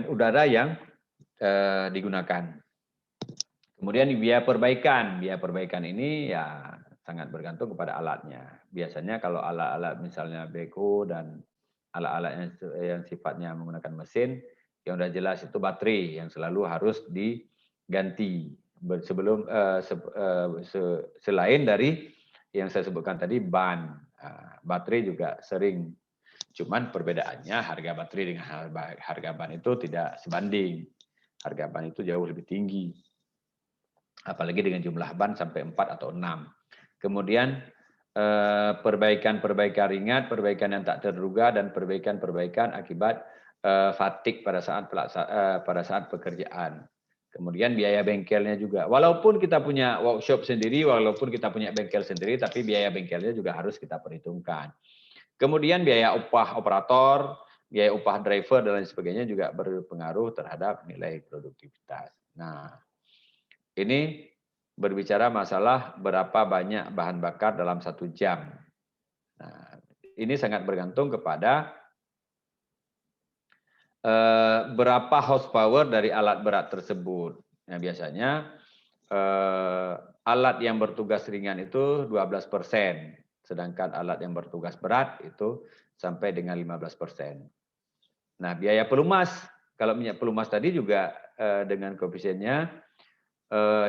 udara yang digunakan. Kemudian biaya perbaikan ini ya sangat bergantung kepada alatnya. Biasanya kalau alat-alat misalnya beko dan alat-alat yang sifatnya menggunakan mesin, yang udah jelas itu baterai yang selalu harus diganti sebelum selain dari yang saya sebutkan tadi ban. Baterai juga sering, cuman perbedaannya harga baterai dengan harga ban itu tidak sebanding. Harga ban itu jauh lebih tinggi. Apalagi dengan jumlah ban sampai 4 atau 6. Kemudian perbaikan-perbaikan ringan, perbaikan yang tak terduga, dan perbaikan-perbaikan akibat fatigue pada saat pekerjaan. Kemudian biaya bengkelnya juga. Walaupun kita punya workshop sendiri, walaupun kita punya bengkel sendiri, tapi biaya bengkelnya juga harus kita perhitungkan. Kemudian biaya upah operator, biaya upah driver, dan lain sebagainya juga berpengaruh terhadap nilai produktivitas. Nah, ini berbicara masalah berapa banyak bahan bakar dalam 1 jam. Nah, ini sangat bergantung kepada berapa horsepower dari alat berat tersebut. Nah, biasanya alat yang bertugas ringan itu 12%, sedangkan alat yang bertugas berat itu sampai dengan 15%. Nah, biaya pelumas, kalau minyak pelumas tadi juga dengan koefisiennya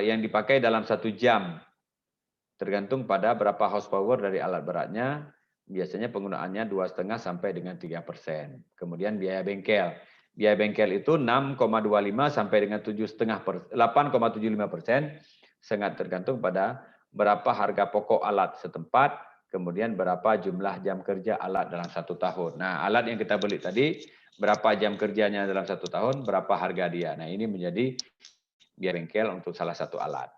yang dipakai dalam 1 jam, tergantung pada berapa horsepower dari alat beratnya, biasanya penggunaannya 2,5 sampai dengan 3%. Kemudian biaya bengkel. Biaya bengkel itu 6,25 sampai dengan 8,75%, sangat tergantung pada berapa harga pokok alat setempat, kemudian berapa jumlah jam kerja alat dalam 1 tahun. Nah, alat yang kita beli tadi, berapa jam kerjanya dalam 1 tahun, berapa harga dia. Nah, ini menjadi biaya bengkel untuk salah satu alat.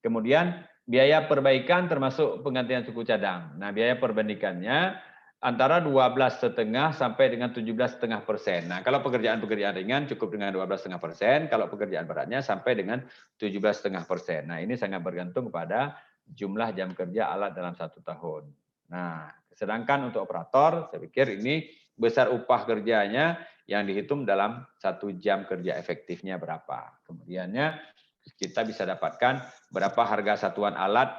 Kemudian biaya perbaikan termasuk penggantian suku cadang. Nah, biaya perbandingannya antara 12,5 sampai dengan 17,5%. Nah, kalau pekerjaan-pekerjaan ringan cukup dengan 12,5%, kalau pekerjaan beratnya sampai dengan 17,5%. Nah, ini sangat bergantung kepada jumlah jam kerja alat dalam 1 tahun. Nah, sedangkan untuk operator, saya pikir ini besar upah kerjanya yang dihitung dalam 1 jam kerja efektifnya berapa. Kemudiannya kita bisa dapatkan berapa harga satuan alat,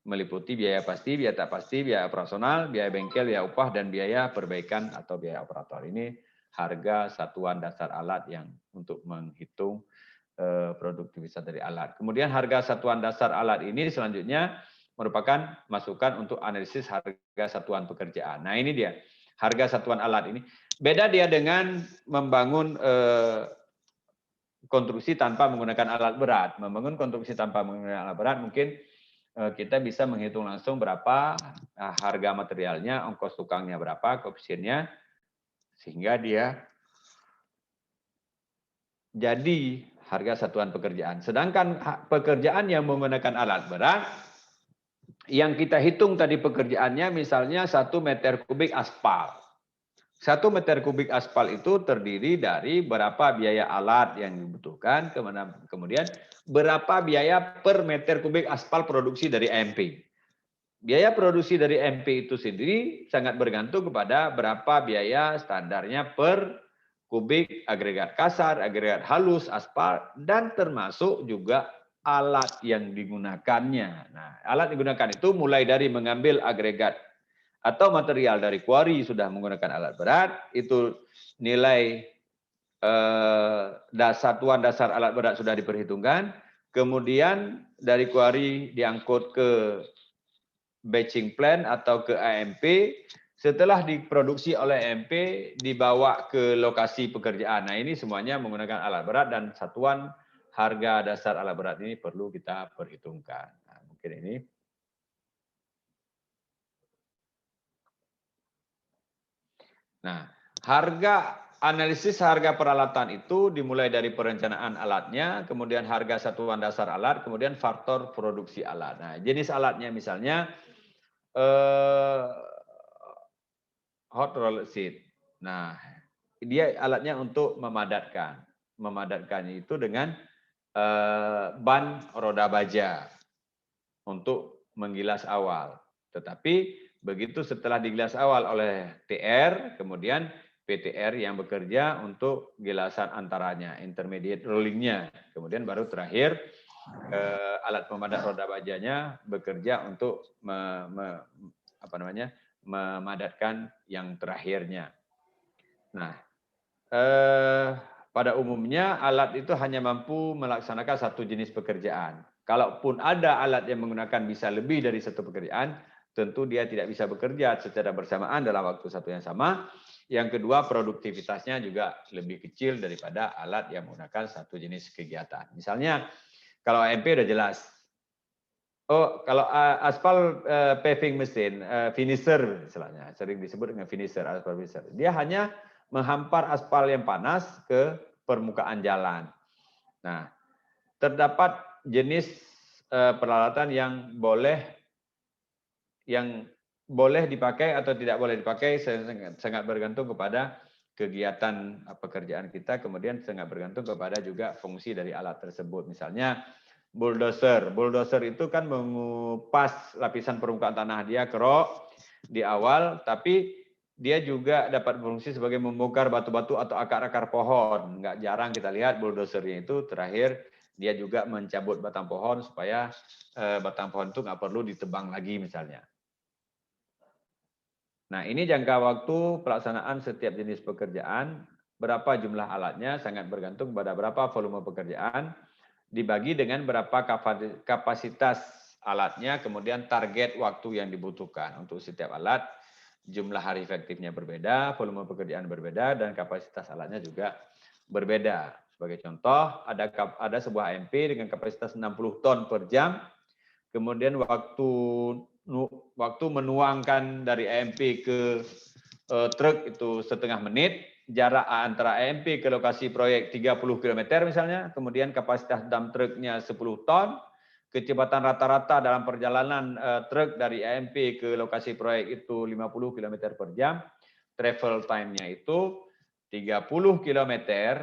meliputi biaya pasti, biaya tak pasti, biaya operasional, biaya bengkel, biaya upah, dan biaya perbaikan atau biaya operator. Ini harga satuan dasar alat yang untuk menghitung produktivitas dari alat. Kemudian harga satuan dasar alat ini selanjutnya merupakan masukan untuk analisis harga satuan pekerjaan. Nah, ini dia harga satuan alat ini. Beda dia dengan membangun konstruksi tanpa menggunakan alat berat. Membangun konstruksi tanpa menggunakan alat berat mungkin kita bisa menghitung langsung berapa harga materialnya, ongkos tukangnya berapa, koefisiennya, sehingga dia jadi harga satuan pekerjaan. Sedangkan pekerjaan yang menggunakan alat berat, yang kita hitung tadi pekerjaannya misalnya 1 meter kubik aspal. 1 meter kubik aspal itu terdiri dari berapa biaya alat yang dibutuhkan, kemudian berapa biaya per meter kubik aspal produksi dari MP. Biaya produksi dari MP itu sendiri sangat bergantung kepada berapa biaya standarnya per kubik agregat kasar, agregat halus, aspal, dan termasuk juga alat yang digunakannya. Nah, alat digunakan itu mulai dari mengambil agregat atau material dari kuari sudah menggunakan alat berat, itu nilai satuan dasar alat berat sudah diperhitungkan, kemudian dari kuari diangkut ke batching plant atau ke AMP, setelah diproduksi oleh AMP dibawa ke lokasi pekerjaan. Nah, ini semuanya menggunakan alat berat dan satuan harga dasar alat berat ini perlu kita perhitungkan. Nah, mungkin ini. Nah, analisis harga peralatan itu dimulai dari perencanaan alatnya, kemudian harga satuan dasar alat, kemudian faktor produksi alat. Nah, jenis alatnya misalnya hot roller seat. Nah, dia alatnya untuk memadatkan. Memadatkannya itu dengan ban roda baja untuk menggilas awal. Tetapi begitu setelah digilas awal oleh TR, kemudian PTR yang bekerja untuk gilasan antaranya, intermediate rollingnya. Kemudian baru terakhir alat pemadat roda bajanya bekerja untuk memadatkan yang terakhirnya. Nah, pada umumnya alat itu hanya mampu melaksanakan satu jenis pekerjaan. Kalaupun ada alat yang menggunakan bisa lebih dari satu pekerjaan, tentu dia tidak bisa bekerja secara bersamaan dalam waktu satu yang sama. Yang kedua, produktivitasnya juga lebih kecil daripada alat yang menggunakan satu jenis kegiatan. Misalnya, kalau AMP udah jelas. Oh, kalau aspal paving mesin, finisher istilahnya, sering disebut dengan finisher, aspal finisher. Dia hanya menghampar aspal yang panas ke permukaan jalan. Nah, terdapat jenis peralatan yang boleh dipakai atau tidak boleh dipakai sangat bergantung kepada kegiatan pekerjaan kita, kemudian sangat bergantung kepada juga fungsi dari alat tersebut. Misalnya bulldozer. Bulldozer itu kan mengupas lapisan permukaan tanah, dia kerok di awal, tapi dia juga dapat berfungsi sebagai membongkar batu-batu atau akar-akar pohon. Nggak jarang kita lihat bulldozernya itu terakhir Dia juga mencabut batang pohon supaya batang pohon itu nggak perlu ditebang lagi misalnya. Nah, ini jangka waktu pelaksanaan setiap jenis pekerjaan. Berapa jumlah alatnya sangat bergantung pada berapa volume pekerjaan, dibagi dengan berapa kapasitas alatnya, kemudian target waktu yang dibutuhkan untuk setiap alat. Jumlah hari efektifnya berbeda, volume pekerjaan berbeda, dan kapasitas alatnya juga berbeda. Sebagai contoh, ada sebuah AMP dengan kapasitas 60 ton per jam, kemudian waktu menuangkan dari AMP ke truk itu setengah menit, jarak antara AMP ke lokasi proyek 30 km misalnya, kemudian kapasitas dump truknya 10 ton, kecepatan rata-rata dalam perjalanan truk dari AMP ke lokasi proyek itu 50 km per jam, travel time-nya itu 30 km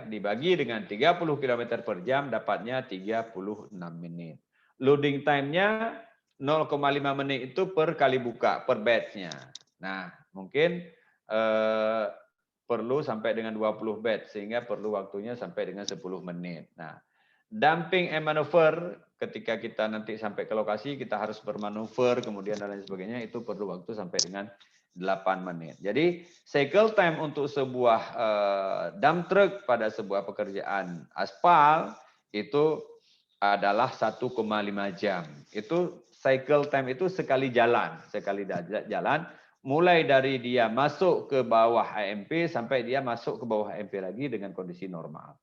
dibagi dengan 30 km per jam dapatnya 36 menit. Loading time-nya 0,5 menit itu per kali buka, per batch-nya. Nah, mungkin perlu sampai dengan 20 batch, sehingga perlu waktunya sampai dengan 10 menit. Nah, dumping and maneuver, ketika kita nanti sampai ke lokasi, kita harus bermanuver, kemudian dan lain sebagainya, itu perlu waktu sampai dengan 8 menit. Jadi, cycle time untuk sebuah dump truck pada sebuah pekerjaan aspal, itu adalah 1,5 jam. Itu cycle time itu sekali jalan, mulai dari dia masuk ke bawah AMP sampai dia masuk ke bawah AMP lagi dengan kondisi normal.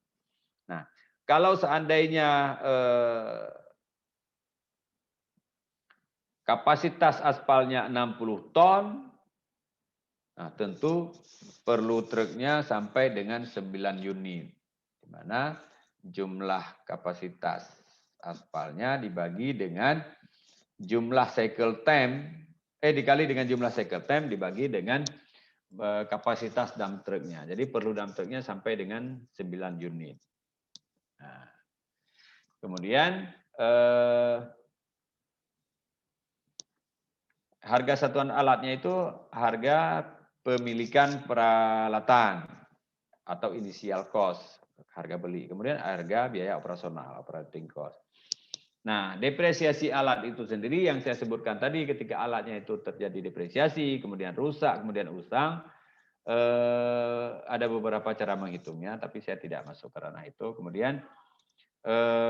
Nah, kalau seandainya kapasitas aspalnya 60 ton, nah tentu perlu truknya sampai dengan 9 unit, di mana jumlah kapasitas aspalnya dibagi dengan jumlah cycle time, dikali dengan jumlah cycle time dibagi dengan kapasitas dump truknya. Jadi perlu dump truknya sampai dengan 9 unit. Nah, kemudian harga satuan alatnya itu harga pemilikan peralatan atau initial cost, harga beli. Kemudian harga biaya operasional, operating cost. Nah, depresiasi alat itu sendiri yang saya sebutkan tadi, ketika alatnya itu terjadi depresiasi, kemudian rusak, kemudian usang, ada beberapa cara menghitungnya, tapi saya tidak masuk ke ranah itu. Kemudian,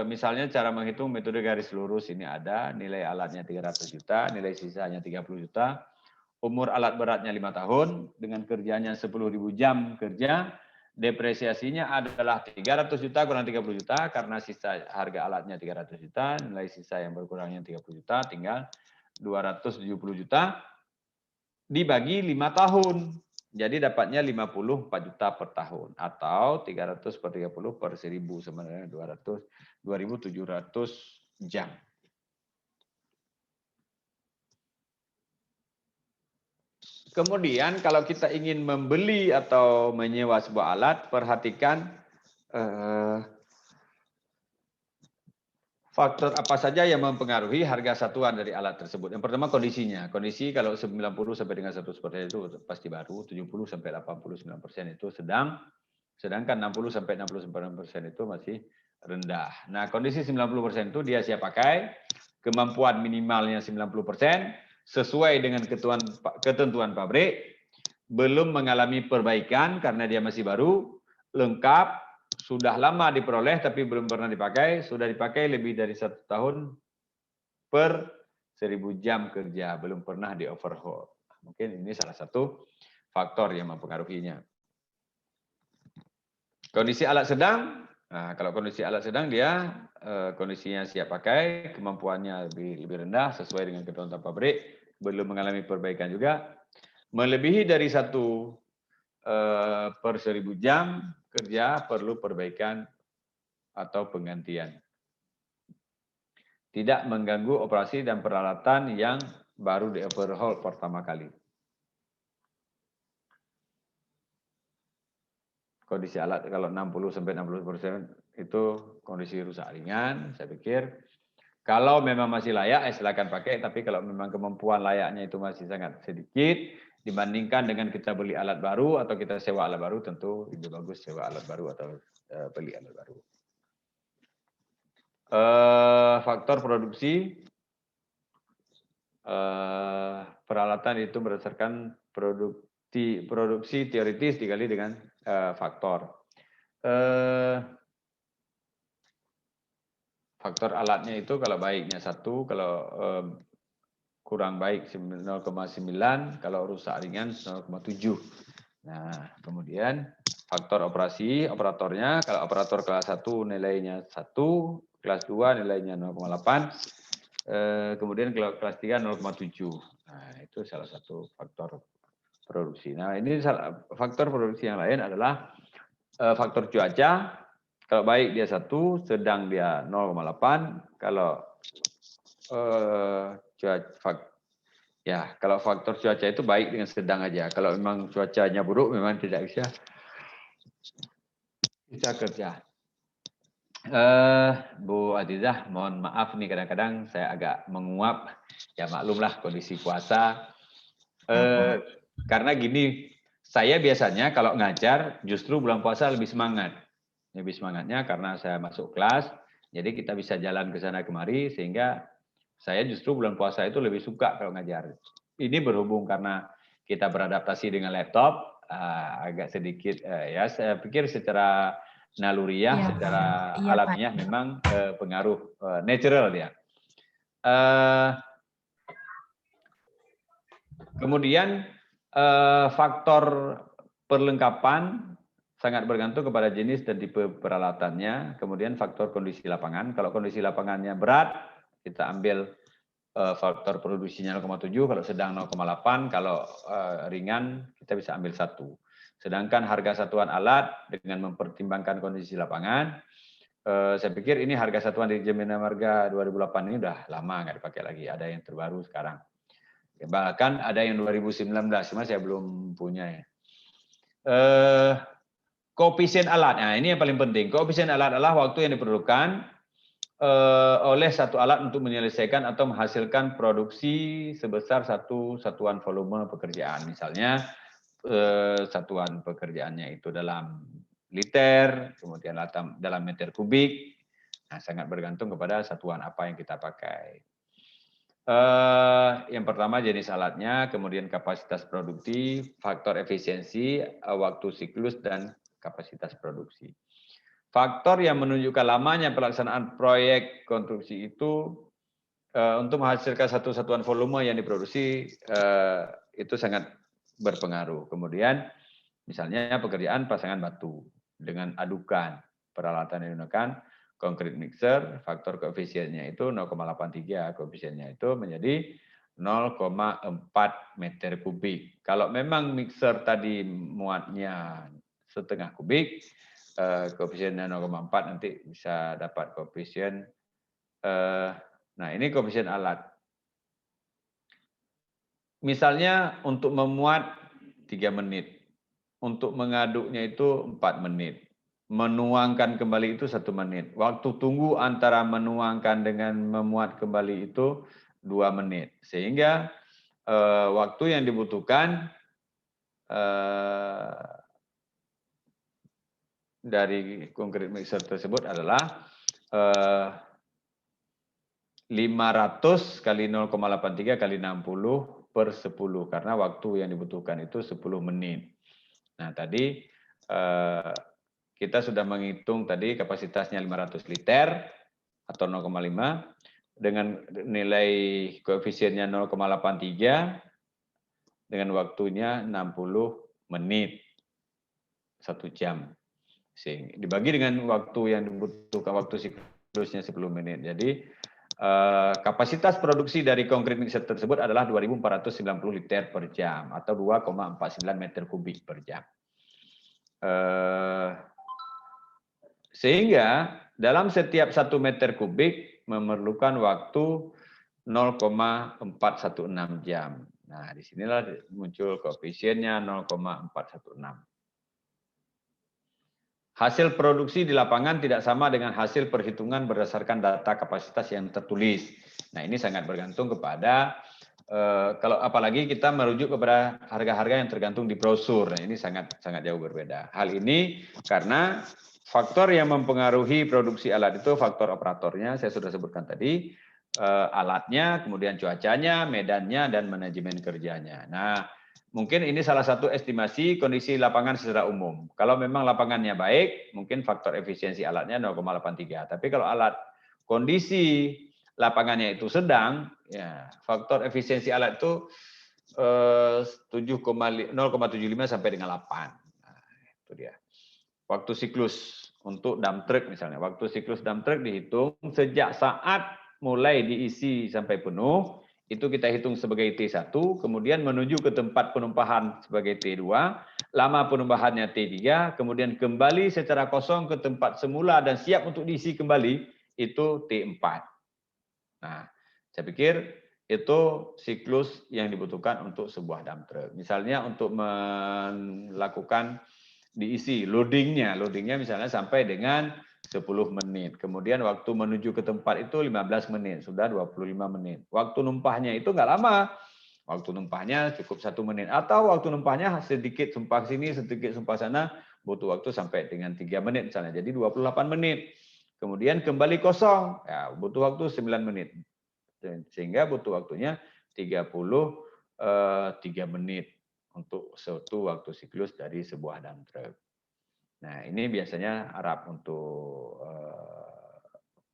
misalnya cara menghitung metode garis lurus ini ada, nilai alatnya 300 juta, nilai sisanya 30 juta, umur alat beratnya 5 tahun, dengan kerjanya 10.000 jam kerja, depresiasinya adalah 300 juta kurang 30 juta, karena sisa harga alatnya 300 juta, nilai sisa yang berkurangnya 30 juta, tinggal 270 juta, dibagi 5 tahun. Jadi dapatnya 54 juta per tahun, atau 300 per 30 per 1000, sebenarnya 2.700 jam. Kemudian kalau kita ingin membeli atau menyewa sebuah alat, perhatikan faktor apa saja yang mempengaruhi harga satuan dari alat tersebut. Yang pertama kondisinya. Kondisi kalau 90 sampai dengan 100% itu pasti baru, 70 sampai 89% itu sedang, sedangkan 60 sampai 69% itu masih rendah. Nah, kondisi 90% itu dia siap pakai, kemampuan minimalnya 90%, sesuai dengan ketentuan pabrik, belum mengalami perbaikan karena dia masih baru, lengkap, sudah lama diperoleh tapi belum pernah dipakai, sudah dipakai lebih dari 1 tahun per 1000 jam kerja, belum pernah di overhaul. Mungkin ini salah satu faktor yang mempengaruhinya. Kondisi alat sedang, nah kalau kondisi alat sedang dia kondisinya siap pakai, kemampuannya lebih rendah sesuai dengan ketentuan pabrik, belum mengalami perbaikan juga, melebihi dari 1 per 1000 jam kerja perlu perbaikan atau penggantian. Tidak mengganggu operasi dan peralatan yang baru di overhaul pertama kali. Kondisi alat kalau 60 sampai 60% itu kondisi rusak ringan, saya pikir. Kalau memang masih layak, silakan pakai. Tapi kalau memang kemampuan layaknya itu masih sangat sedikit, dibandingkan dengan kita beli alat baru atau kita sewa alat baru, tentu lebih bagus sewa alat baru atau beli alat baru. Faktor produksi peralatan itu berdasarkan produksi teoritis dikali dengan faktor. Faktor alatnya itu kalau baiknya 1, kalau kurang baik 0,9, kalau rusak ringan 0,7. Nah, kemudian faktor operasi, operatornya, kalau operator kelas 1 nilainya 1, kelas 2 nilainya 0,8, kemudian kalau kelas 3 0,7. Nah, itu salah satu faktor produksi. Nah, ini faktor produksi yang lain adalah faktor cuaca. Kalau baik dia 1, sedang dia 0,8. Kalau kalau faktor cuaca itu baik dengan sedang aja. Kalau memang cuacanya buruk, memang tidak bisa kerja. Bu Azizah, mohon maaf nih kadang-kadang saya agak menguap. Ya maklumlah kondisi puasa. Karena gini, saya biasanya kalau ngajar justru bulan puasa lebih semangat. Lebih semangatnya karena saya masuk kelas, jadi kita bisa jalan ke sana kemari, sehingga saya justru bulan puasa itu lebih suka kalau ngajar. Ini berhubung karena kita beradaptasi dengan laptop, agak sedikit, ya saya pikir secara naluriah, ya, secara alamiah memang pengaruh natural dia. Kemudian faktor perlengkapan sangat bergantung kepada jenis dan tipe peralatannya. Kemudian faktor kondisi lapangan. Kalau kondisi lapangannya berat, kita ambil faktor produksinya 0,7, kalau sedang 0,8, kalau ringan kita bisa ambil 1. Sedangkan harga satuan alat dengan mempertimbangkan kondisi lapangan, saya pikir ini harga satuan di Jaminan Marga 2008 ini udah lama nggak dipakai lagi. Ada yang terbaru sekarang. Bahkan ada yang 2019, cuma saya belum punya ya. Koefisien alat, nah ini yang paling penting. Koefisien alat adalah waktu yang diperlukan oleh satu alat untuk menyelesaikan atau menghasilkan produksi sebesar satu satuan volume pekerjaan. Misalnya satuan pekerjaannya itu dalam liter, kemudian dalam meter kubik. Nah, sangat bergantung kepada satuan apa yang kita pakai. Yang pertama jenis alatnya, kemudian kapasitas produksi, faktor efisiensi, waktu siklus, dan kapasitas produksi. Faktor yang menunjukkan lamanya pelaksanaan proyek konstruksi itu untuk menghasilkan satu satuan volume yang diproduksi itu sangat berpengaruh. Kemudian misalnya pekerjaan pasangan batu dengan adukan, peralatan yang digunakan, concrete mixer, faktor koefisiennya itu 0,83, koefisiennya itu menjadi 0,4 meter kubik. Kalau memang mixer tadi muatnya setengah kubik, koefisiennya 0,4, nanti bisa dapat koefisien. Nah, ini koefisien alat. Misalnya untuk memuat 3 menit, untuk mengaduknya itu 4 menit, menuangkan kembali itu 1 menit. Waktu tunggu antara menuangkan dengan memuat kembali itu 2 menit. Sehingga waktu yang dibutuhkan dari concrete mixer tersebut adalah 500 kali 0,83 kali 60 per 10, karena waktu yang dibutuhkan itu 10 menit. Nah, tadi kita sudah menghitung tadi kapasitasnya 500 liter atau 0,5 dengan nilai koefisiennya 0,83 dengan waktunya 60 menit, 1 jam. Sehingga dibagi dengan waktu yang dibutuhkan, waktu siklusnya 10 menit. Jadi kapasitas produksi dari concrete mixer tersebut adalah 2.490 liter per jam atau 2,49 meter kubik per jam. Sehingga dalam setiap 1 meter kubik memerlukan waktu 0,416 jam. Nah, disinilah muncul koefisiennya 0,416. Hasil produksi di lapangan tidak sama dengan hasil perhitungan berdasarkan data kapasitas yang tertulis. Nah, ini sangat bergantung kepada, kalau apalagi kita merujuk kepada harga-harga yang tergantung di brosur. Nah, ini sangat jauh berbeda. Hal ini karena faktor yang mempengaruhi produksi alat itu faktor operatornya, saya sudah sebutkan tadi, alatnya, kemudian cuacanya, medannya, dan manajemen kerjanya. Nah, mungkin ini salah satu estimasi kondisi lapangan secara umum. Kalau memang lapangannya baik, mungkin faktor efisiensi alatnya 0,83. Tapi kalau alat kondisi lapangannya itu sedang, ya faktor efisiensi alat itu 0,75 sampai dengan 8. Nah, itu dia. Waktu siklus untuk dump truck misalnya, waktu siklus dump truck dihitung sejak saat mulai diisi sampai penuh, itu kita hitung sebagai T1, kemudian menuju ke tempat penumpahan sebagai T2, lama penumpahannya T3, kemudian kembali secara kosong ke tempat semula dan siap untuk diisi kembali, itu T4. Nah, saya pikir itu siklus yang dibutuhkan untuk sebuah dump truck. Misalnya untuk melakukan diisi loadingnya misalnya sampai dengan 10 menit. Kemudian waktu menuju ke tempat itu 15 menit, sudah 25 menit. Waktu numpahnya itu nggak lama. Waktu numpahnya cukup 1 menit. Atau waktu numpahnya sedikit sumpah sini, sedikit sumpah sana, butuh waktu sampai dengan 3 menit misalnya. Jadi 28 menit. Kemudian kembali kosong, ya, butuh waktu 9 menit. Sehingga butuh waktunya 33 menit. Untuk suatu waktu siklus dari sebuah dump truck. Nah, ini biasanya Arab untuk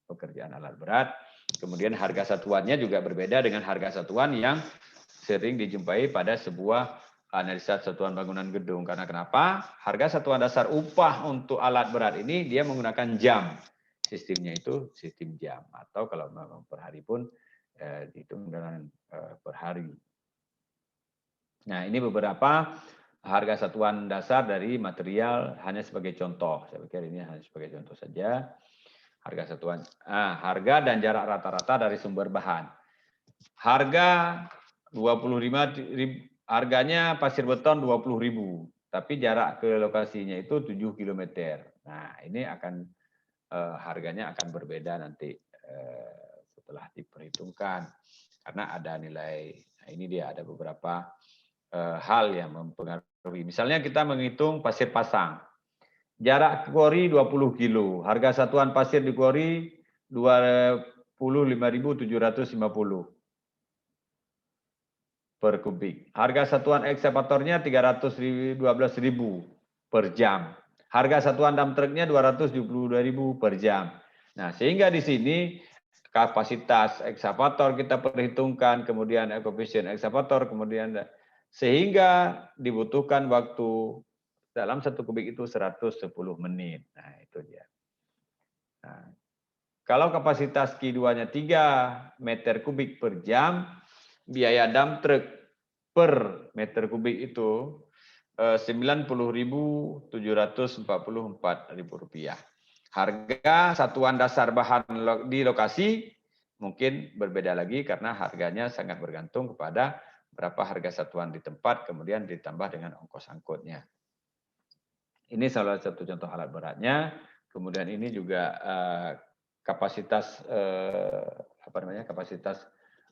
pekerjaan alat berat. Kemudian harga satuannya juga berbeda dengan harga satuan yang sering dijumpai pada sebuah analisa satuan bangunan gedung. Karena kenapa? Harga satuan dasar upah untuk alat berat ini dia menggunakan jam. Sistemnya itu sistem jam. Atau kalau memang per hari pun dihitung dengan per hari. Nah, ini beberapa harga satuan dasar dari material hanya sebagai contoh. Saya pikir ini hanya sebagai contoh saja. Harga satuan, harga dan jarak rata-rata dari sumber bahan. Harga 25.000, harganya pasir beton 20.000, tapi jarak ke lokasinya itu 7 km. Nah, ini akan harganya akan berbeda nanti setelah diperhitungkan karena ada nilai. Nah, ini dia ada beberapa hal yang mempengaruhi. Misalnya kita menghitung pasir pasang. Jarak ke kuari 20 kilo. Harga satuan pasir di kuari 25.750 per kubik. Harga satuan ekskavatornya 312.000 per jam. Harga satuan dump truknya 272.000 per jam. Nah, sehingga di sini kapasitas ekskavator kita perhitungkan, kemudian koefisien ekskavator, kemudian sehingga dibutuhkan waktu dalam 1 kubik itu 110 menit. Nah, itu dia. Nah, kalau kapasitas Q2-nya 3 meter kubik per jam, biaya dump truck per meter kubik itu Rp90.744. Harga satuan dasar bahan di lokasi mungkin berbeda lagi karena harganya sangat bergantung kepada berapa harga satuan di tempat, kemudian ditambah dengan ongkos angkutnya. Ini salah satu contoh alat beratnya. Kemudian ini juga kapasitas kapasitas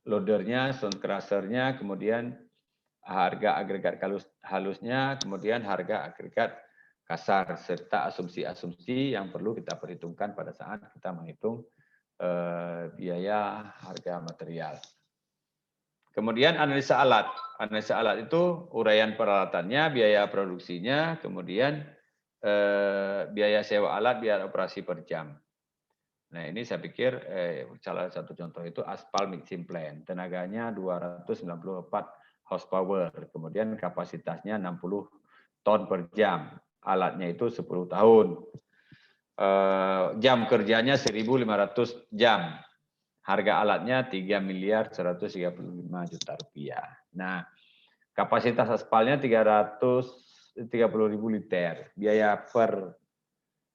loadernya, stone crushernya, kemudian harga agregat halusnya, kemudian harga agregat kasar serta asumsi-asumsi yang perlu kita perhitungkan pada saat kita menghitung biaya harga material. Kemudian analisa alat. Analisa alat itu uraian peralatannya, biaya produksinya, kemudian biaya sewa alat, biaya operasi per jam. Nah, ini saya pikir salah satu contoh itu aspal mixing plant. Tenaganya 294 horsepower, kemudian kapasitasnya 60 ton per jam. Alatnya itu 10 tahun. Jam kerjanya 1.500 jam. Harga alatnya 3.135 juta rupiah. Nah, kapasitas aspalnya 330.000 liter. Biaya per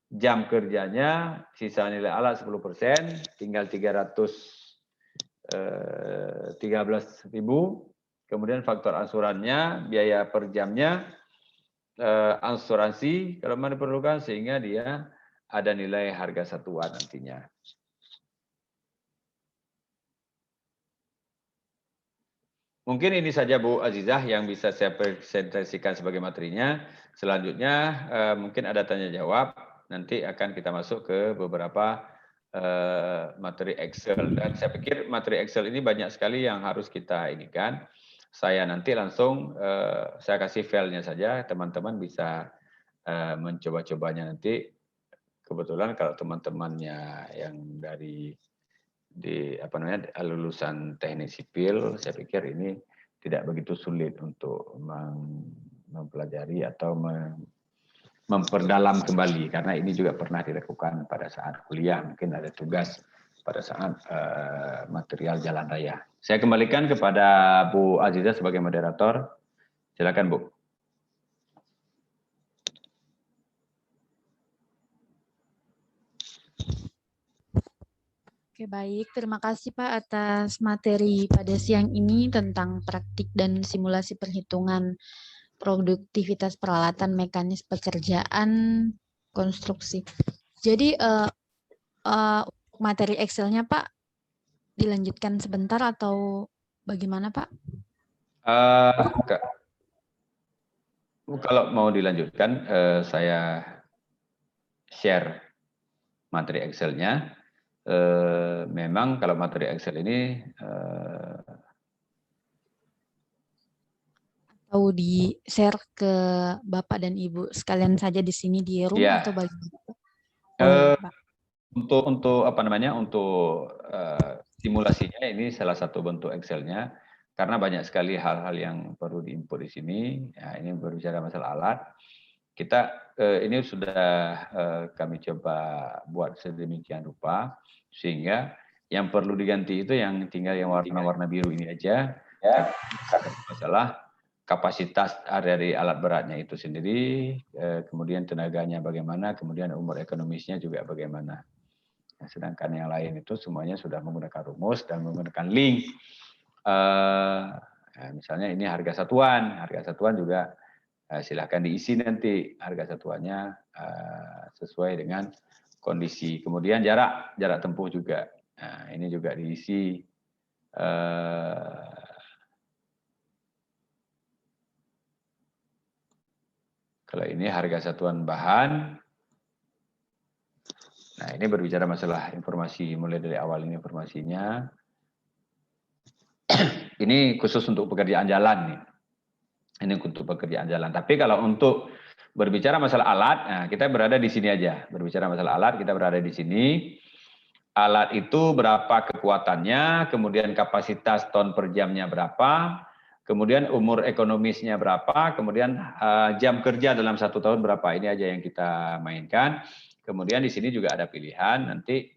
jam kerjanya, sisa nilai alat 10%, tinggal 313.000. Kemudian faktor angsurannya, biaya per jamnya, asuransi kalau mana diperlukan, sehingga dia ada nilai harga satuan nantinya. Mungkin ini saja Bu Azizah yang bisa saya presentasikan sebagai materinya. Selanjutnya mungkin ada tanya jawab. nanti akan kita masuk ke beberapa materi Excel, dan saya pikir materi Excel ini banyak sekali yang harus kita ini kan. Saya nanti langsung saya kasih filenya saja, teman-teman bisa mencoba-cobanya nanti. Kebetulan kalau teman-temannya yang dari lulusan teknik sipil, saya pikir ini tidak begitu sulit untuk mempelajari atau memperdalam kembali, karena ini juga pernah dilakukan pada saat kuliah, mungkin ada tugas pada saat material jalan raya. Saya kembalikan kepada Bu Aziza sebagai moderator. Silakan Bu. Oke, baik. Terima kasih Pak atas materi pada siang ini tentang praktik dan simulasi perhitungan produktivitas peralatan mekanis pekerjaan konstruksi. Jadi materi Excel-nya Pak dilanjutkan sebentar atau bagaimana Pak? Kalau mau dilanjutkan, saya share materi Excel-nya. Memang kalau materi Excel ini atau di-share ke Bapak dan Ibu sekalian saja di sini di room ya, atau bagaimana? untuk apa namanya, untuk simulasinya ini salah satu bentuk Excel-nya, karena banyak sekali hal-hal yang perlu diinput di sini. Ya, ini berbicara masalah alat. Kita ini sudah kami coba buat sedemikian rupa sehingga yang perlu diganti itu yang tinggal yang warna-warna biru ini aja. Ya. Masalah kapasitas dari alat beratnya itu sendiri, kemudian tenaganya bagaimana, kemudian umur ekonomisnya juga bagaimana. Nah, sedangkan yang lain itu semuanya sudah menggunakan rumus dan menggunakan link. Misalnya ini harga satuan juga silakan diisi nanti harga satuannya sesuai dengan kondisi. Kemudian jarak tempuh juga. Nah, ini juga diisi. Kalau ini harga satuan bahan. Nah, ini berbicara masalah informasi, mulai dari awal ini informasinya. Ini khusus untuk pekerjaan jalan nih. Ini untuk pekerjaan jalan. Tapi kalau untuk berbicara masalah alat, nah kita berada di sini aja. Berbicara masalah alat, kita berada di sini. Alat itu berapa kekuatannya, kemudian kapasitas ton per jamnya berapa, kemudian umur ekonomisnya berapa, kemudian jam kerja dalam 1 tahun berapa. Ini aja yang kita mainkan. Kemudian di sini juga ada pilihan nanti.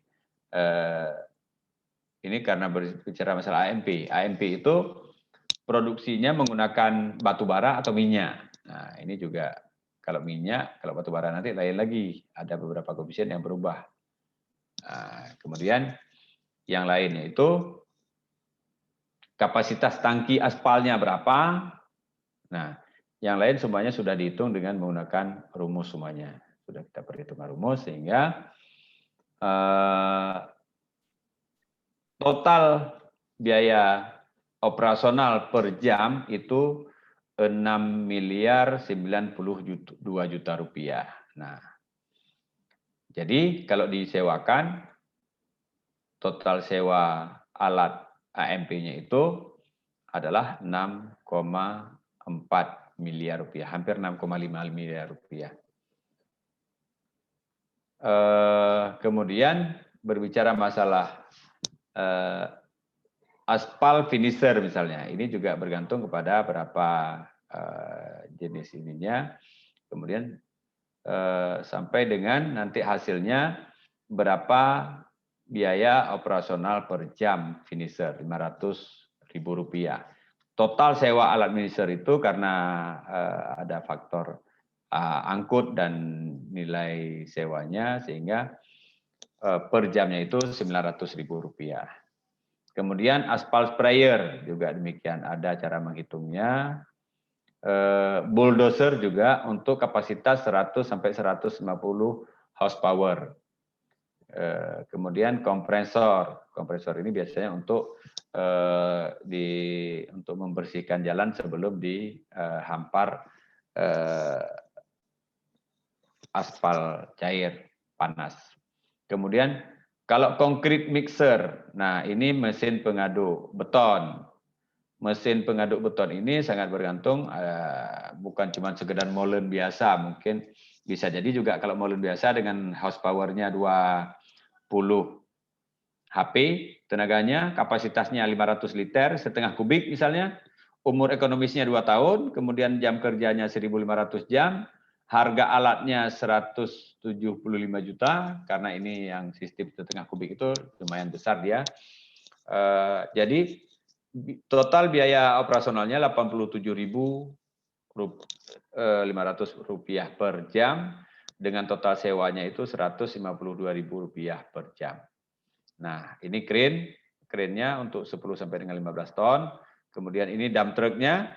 Ini karena berbicara masalah AMP. AMP itu produksinya menggunakan batu bara atau minyak. Nah, ini juga kalau minyak, kalau batu bara nanti lain lagi. Ada beberapa koefisien yang berubah. Nah, kemudian yang lainnya itu kapasitas tangki aspalnya berapa. Nah, yang lain semuanya sudah dihitung dengan menggunakan rumus semuanya. Sudah kita perhitungkan rumus sehingga total biaya operasional per jam itu 6.092 juta rupiah. Nah, jadi kalau disewakan, total sewa alat AMP-nya itu adalah 6,4 miliar rupiah, hampir 6,5 miliar rupiah. Kemudian berbicara masalah aspal finisher misalnya, ini juga bergantung kepada berapa jenis ininya, kemudian sampai dengan nanti hasilnya berapa biaya operasional per jam finisher, 500.000 rupiah. Total sewa alat finisher itu karena ada faktor angkut dan nilai sewanya sehingga per jamnya itu 900.000 rupiah. Kemudian aspal sprayer juga demikian, ada cara menghitungnya. Bulldozer juga untuk kapasitas 100 sampai 150 horsepower. Kemudian kompresor ini biasanya untuk membersihkan jalan sebelum dihampar aspal cair. panas. Kemudian kalau concrete mixer, nah ini mesin pengaduk beton. Mesin pengaduk beton ini sangat bergantung, bukan cuma sekedar molen biasa, mungkin bisa jadi juga kalau molen biasa dengan horsepower-nya 20 HP, tenaganya, kapasitasnya 500 liter, setengah kubik misalnya, umur ekonomisnya 2 tahun, kemudian jam kerjanya 1.500 jam, harga alatnya 175 juta, karena ini yang sistem setengah kubik itu lumayan besar dia. Jadi total biaya operasionalnya 87.500 rupiah per jam, dengan total sewanya itu 152.000 rupiah per jam. Nah, ini crane-nya untuk 10 sampai dengan 15 ton. Kemudian ini dump truck-nya.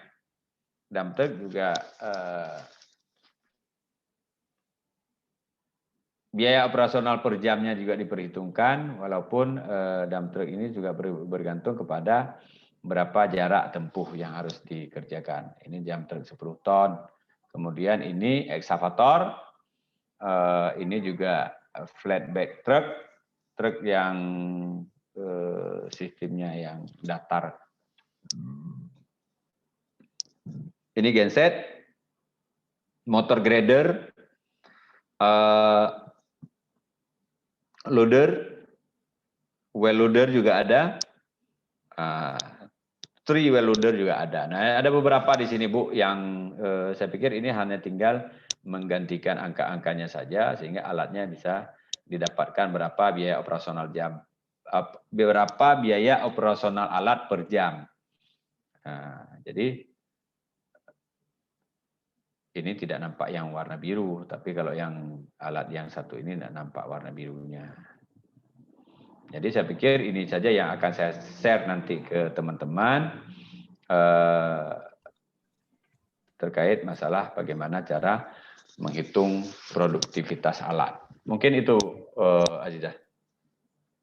Dump truck juga biaya operasional per jamnya juga diperhitungkan, walaupun dump truck ini juga bergantung kepada berapa jarak tempuh yang harus dikerjakan. Ini dump truck 10 ton. Kemudian ini ekskavator, ini juga flatbed truck, truk yang sistemnya yang datar. Ini genset, motor grader, loader, well loader juga ada, tree well loader juga ada. Nah, ada beberapa di sini Bu yang saya pikir ini hanya tinggal menggantikan angka-angkanya saja sehingga alatnya bisa didapatkan berapa biaya operasional jam, berapa biaya operasional alat per jam. Nah, jadi ini tidak nampak yang warna biru, tapi kalau yang alat yang satu ini tidak nampak warna birunya. Jadi saya pikir ini saja yang akan saya share nanti ke teman-teman terkait masalah bagaimana cara menghitung produktivitas alat. Mungkin itu Azizah.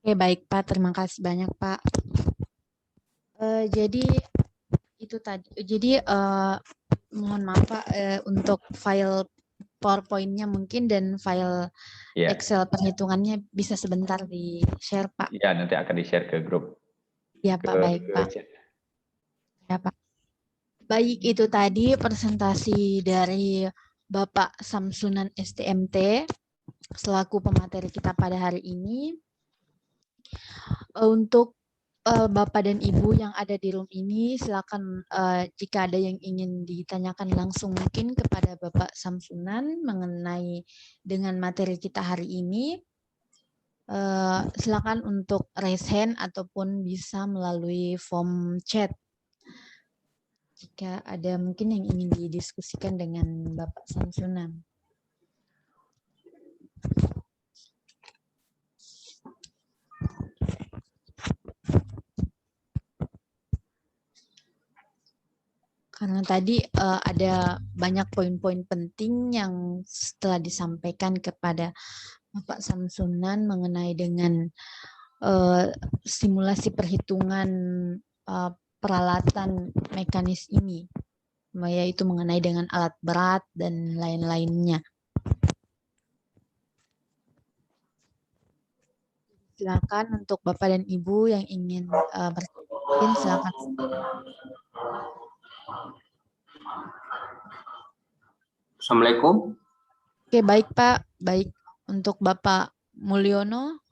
Oke, baik Pak, terima kasih banyak Pak. Jadi itu tadi. Jadi mohon maaf Pak, untuk file PowerPoint-nya mungkin dan file Excel perhitungannya bisa sebentar di-share Pak. Iya, nanti akan di-share ke grup. Ya Pak, baik Pak. Ya Pak. Baik, itu tadi presentasi dari Bapak Samsunan STMT selaku pemateri kita pada hari ini. Untuk Bapak dan Ibu yang ada di room ini, silakan jika ada yang ingin ditanyakan langsung mungkin kepada Bapak Samsunan mengenai dengan materi kita hari ini, silakan untuk raise hand ataupun bisa melalui form chat. Jika ada mungkin yang ingin didiskusikan dengan Bapak Samsunan. Karena tadi ada banyak poin-poin penting yang setelah disampaikan kepada Bapak Samsunan mengenai dengan simulasi perhitungan peralatan mekanis ini, yaitu mengenai dengan alat berat dan lain-lainnya. Silakan untuk Bapak dan Ibu yang ingin bertanya, silakan. Assalamualaikum. Oke, baik Pak. Baik untuk Bapak Mulyono.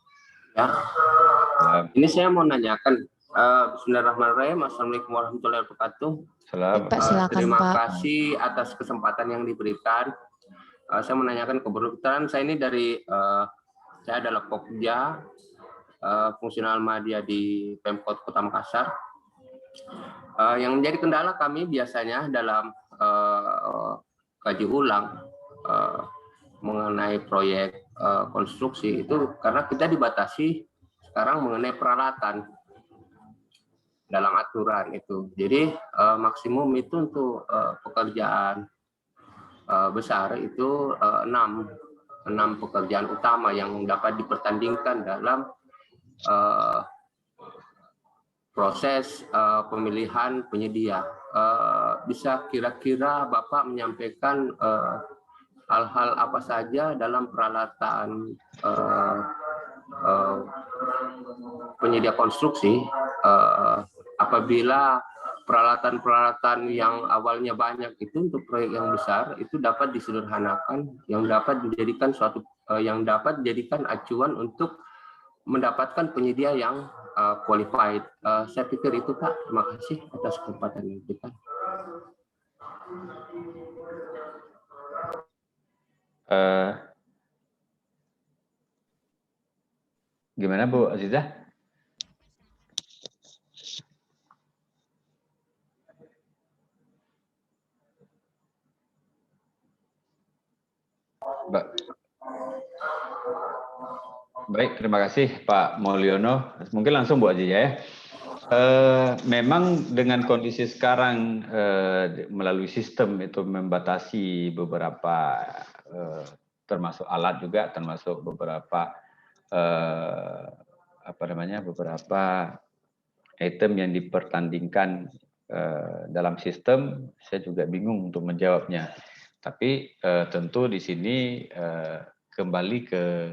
Ya. Ini saya mau nanyakan. Bismillahirrahmanirrahim. Assalamualaikum warahmatullahi wabarakatuh. Pak, silakan, terima Pak. kasih atas kesempatan yang diberikan. Saya menanyakan kebetulan saya ini dari saya adalah Pokja fungsional media di Pemkot Kota Makassar. Yang menjadi kendala kami biasanya dalam kaji ulang mengenai proyek konstruksi itu karena kita dibatasi sekarang mengenai peralatan dalam aturan itu. Jadi maksimum itu untuk pekerjaan besar itu 6 pekerjaan utama yang dapat dipertandingkan dalam proses pemilihan penyedia. Bisa kira-kira Bapak menyampaikan hal-hal apa saja dalam peralatan penyedia konstruksi apabila peralatan-peralatan yang awalnya banyak itu untuk proyek yang besar itu dapat disederhanakan, yang dapat dijadikan acuan untuk mendapatkan penyedia yang qualified. Saya pikir itu Pak. Terima kasih atas kesempatan yang diberikan. Gimana Bu Azizah? Baik, terima kasih Pak Mulyono. Mungkin langsung Bu Azizah ya. Memang dengan kondisi sekarang melalui sistem itu membatasi beberapa termasuk alat juga, termasuk beberapa beberapa item yang dipertandingkan dalam sistem. Saya juga bingung untuk menjawabnya. Tapi tentu di sini kembali ke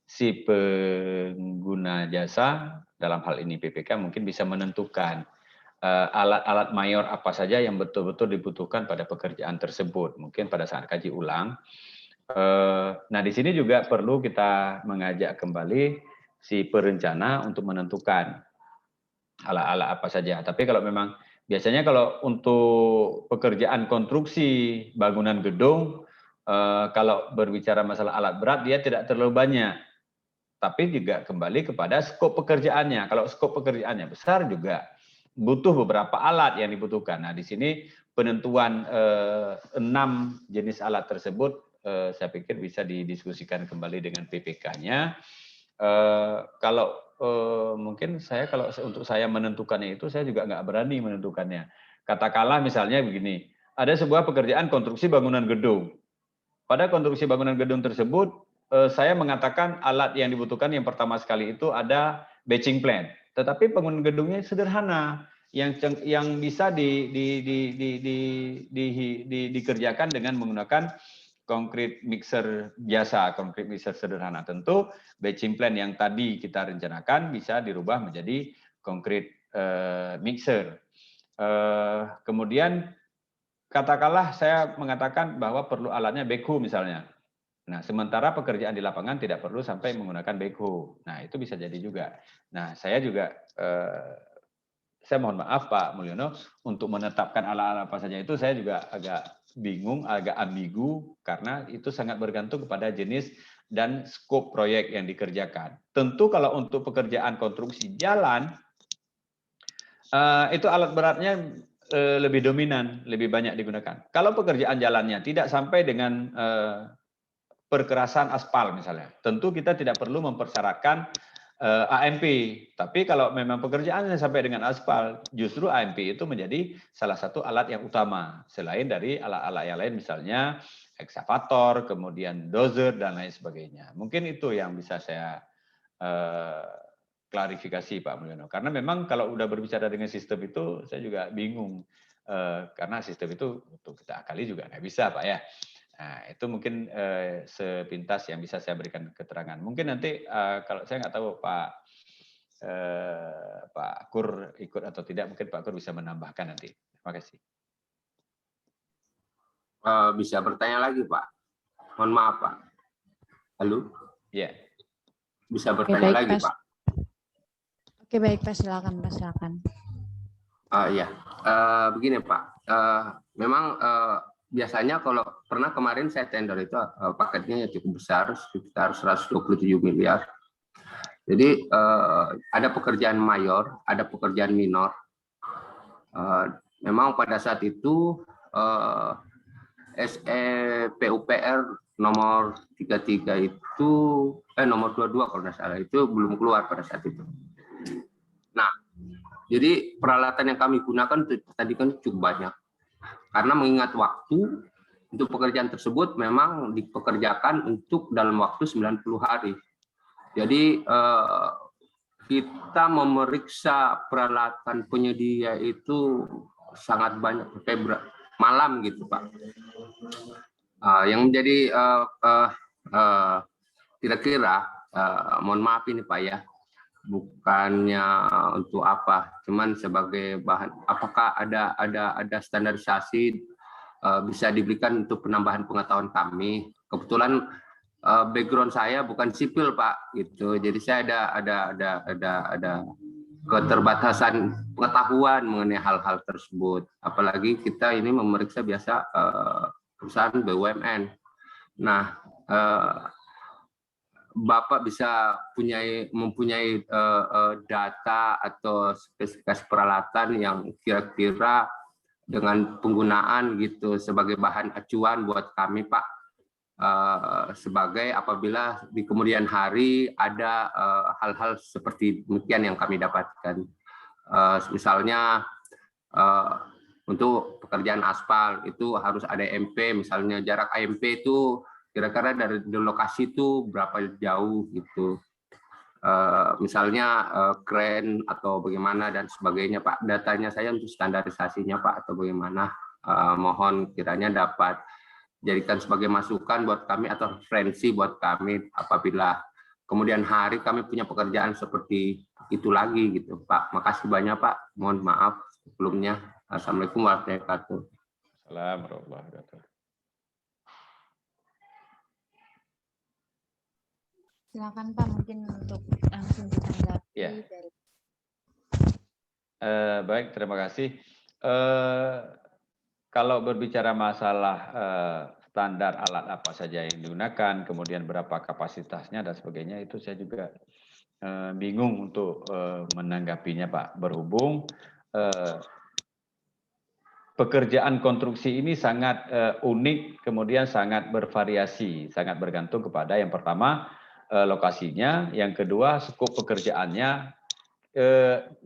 si pengguna jasa, dalam hal ini PPK mungkin bisa menentukan alat-alat mayor apa saja yang betul-betul dibutuhkan pada pekerjaan tersebut, mungkin pada saat kaji ulang. Nah, di sini juga perlu kita mengajak kembali si perencana untuk menentukan alat-alat apa saja. Tapi kalau memang biasanya kalau untuk pekerjaan konstruksi bangunan gedung, kalau berbicara masalah alat berat dia tidak terlalu banyak. Tapi juga kembali kepada skop pekerjaannya. Kalau skop pekerjaannya besar juga butuh beberapa alat yang dibutuhkan. Nah, di sini penentuan 6 jenis alat tersebut saya pikir bisa didiskusikan kembali dengan PPK-nya. Kalau mungkin kalau untuk saya menentukannya itu saya juga nggak berani menentukannya. Katakanlah misalnya begini, ada sebuah pekerjaan konstruksi bangunan gedung. Pada konstruksi bangunan gedung tersebut, saya mengatakan alat yang dibutuhkan yang pertama sekali itu ada batching plan. Tetapi bangunan gedungnya sederhana, yang bisa dikerjakan dengan menggunakan konkret mixer biasa, konkret mixer sederhana. Tentu batching plan yang tadi kita rencanakan bisa dirubah menjadi konkret mixer. Kemudian katakanlah saya mengatakan bahwa perlu alatnya backhoe misalnya. Nah, sementara pekerjaan di lapangan tidak perlu sampai menggunakan backhoe. Nah, itu bisa jadi juga. Nah, saya juga saya mohon maaf Pak Mulyono, untuk menetapkan alat-alat apa saja itu saya juga agak bingung, agak ambigu, karena itu sangat bergantung kepada jenis dan skop proyek yang dikerjakan. Tentu kalau untuk pekerjaan konstruksi jalan, itu alat beratnya lebih dominan, lebih banyak digunakan. Kalau pekerjaan jalannya tidak sampai dengan perkerasan aspal misalnya, tentu kita tidak perlu mempersyaratkan AMP. Tapi kalau memang pekerjaannya sampai dengan aspal, justru AMP itu menjadi salah satu alat yang utama, selain dari alat-alat yang lain misalnya ekskavator, kemudian dozer dan lain sebagainya. Mungkin itu yang bisa saya klarifikasi Pak Mulyono. Karena memang kalau udah berbicara dengan sistem itu saya juga bingung, karena sistem itu untuk kita akali juga nggak bisa Pak ya. Nah, itu mungkin sepintas yang bisa saya berikan keterangan. Mungkin nanti kalau saya nggak tahu Pak Kur ikut atau tidak, mungkin Pak Kur bisa menambahkan nanti. Terima kasih. Bisa bertanya lagi Pak? Mohon maaf Pak. Halo? Ya. Bisa bertanya lagi Pak. Pak? Oke, baik Pak, silakan Pak, silakan. Ya, begini Pak. Memang biasanya kalau pernah kemarin saya tender itu paketnya cukup besar, sekitar 127 miliar. Jadi ada pekerjaan mayor, ada pekerjaan minor. Memang pada saat itu SE PUPR nomor 33 itu nomor 22 kalau tidak salah itu belum keluar pada saat itu. Nah, jadi peralatan yang kami gunakan tadi kan cukup banyak. Karena mengingat waktu untuk pekerjaan tersebut memang dipekerjakan untuk dalam waktu 90 hari. Jadi kita memeriksa peralatan penyedia itu sangat banyak, kayak malam gitu Pak. Yang menjadi kira-kira, mohon maaf ini Pak ya, bukannya untuk apa, cuman sebagai bahan. Apakah ada standarisasi bisa diberikan untuk penambahan pengetahuan kami? Kebetulan background saya bukan sipil Pak, gitu. Jadi saya ada keterbatasan pengetahuan mengenai hal-hal tersebut. Apalagi kita ini memeriksa biasa perusahaan BUMN. Nah, Bapak bisa mempunyai data atau spesifikasi peralatan yang kira-kira dengan penggunaan gitu sebagai bahan acuan buat kami Pak, sebagai apabila di kemudian hari ada hal-hal seperti demikian yang kami dapatkan. Misalnya untuk pekerjaan aspal itu harus ada MP, misalnya jarak AMP itu kira-kira dari lokasi itu berapa jauh gitu. Misalnya kren atau bagaimana dan sebagainya Pak. Datanya saya untuk standarisasinya Pak atau bagaimana, mohon kiranya dapat jadikan sebagai masukan buat kami atau referensi buat kami apabila kemudian hari kami punya pekerjaan seperti itu lagi gitu Pak. Makasih banyak Pak. Mohon maaf sebelumnya. Assalamualaikum warahmatullahi wabarakatuh. Assalamualaikum warahmatullahi wabarakatuh. Silakan Pak, mungkin untuk langsung ditanggapi. Ya. Dari... Baik, terima kasih. Kalau berbicara masalah standar alat apa saja yang digunakan, kemudian berapa kapasitasnya dan sebagainya, itu saya juga bingung untuk menanggapinya Pak. Berhubung pekerjaan konstruksi ini sangat unik, kemudian sangat bervariasi, sangat bergantung kepada yang pertama lokasinya, yang kedua skop pekerjaannya.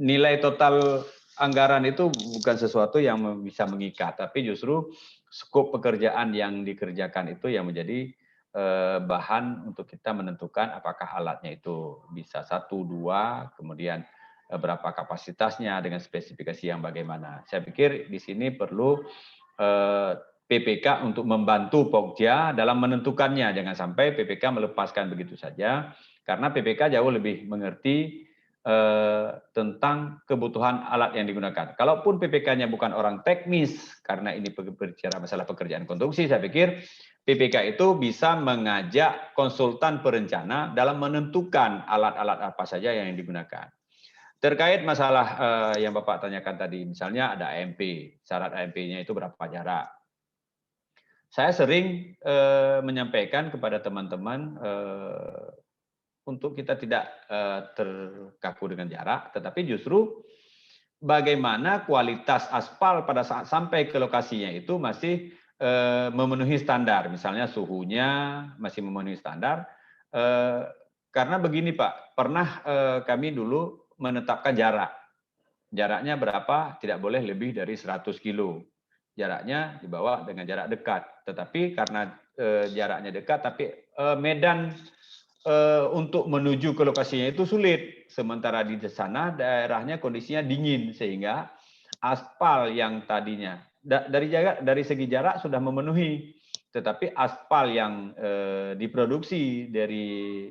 Nilai total anggaran itu bukan sesuatu yang bisa mengikat, tapi justru skop pekerjaan yang dikerjakan itu yang menjadi bahan untuk kita menentukan apakah alatnya itu bisa 1, 2, kemudian berapa kapasitasnya dengan spesifikasi yang bagaimana. Saya pikir di sini perlu PPK untuk membantu Pokja dalam menentukannya. Jangan sampai PPK melepaskan begitu saja, karena PPK jauh lebih mengerti tentang kebutuhan alat yang digunakan. Kalaupun PPK-nya bukan orang teknis, karena ini berbicara masalah pekerjaan konstruksi, saya pikir PPK itu bisa mengajak konsultan perencana dalam menentukan alat-alat apa saja yang digunakan. Terkait masalah yang Bapak tanyakan tadi, misalnya ada AMP, syarat AMP-nya itu berapa jarak. Saya sering menyampaikan kepada teman-teman untuk kita tidak terkaku dengan jarak, tetapi justru bagaimana kualitas aspal pada saat sampai ke lokasinya itu masih memenuhi standar, misalnya suhunya masih memenuhi standar. Karena begini Pak, pernah kami dulu menetapkan jarak. Jaraknya berapa? Tidak boleh lebih dari 100 kilo. Jaraknya dibawa dengan jarak dekat. Tetapi karena jaraknya dekat, tapi medan untuk menuju ke lokasinya itu sulit. Sementara di sana daerahnya kondisinya dingin, sehingga aspal yang tadinya dari segi jarak sudah memenuhi, tetapi aspal yang diproduksi dari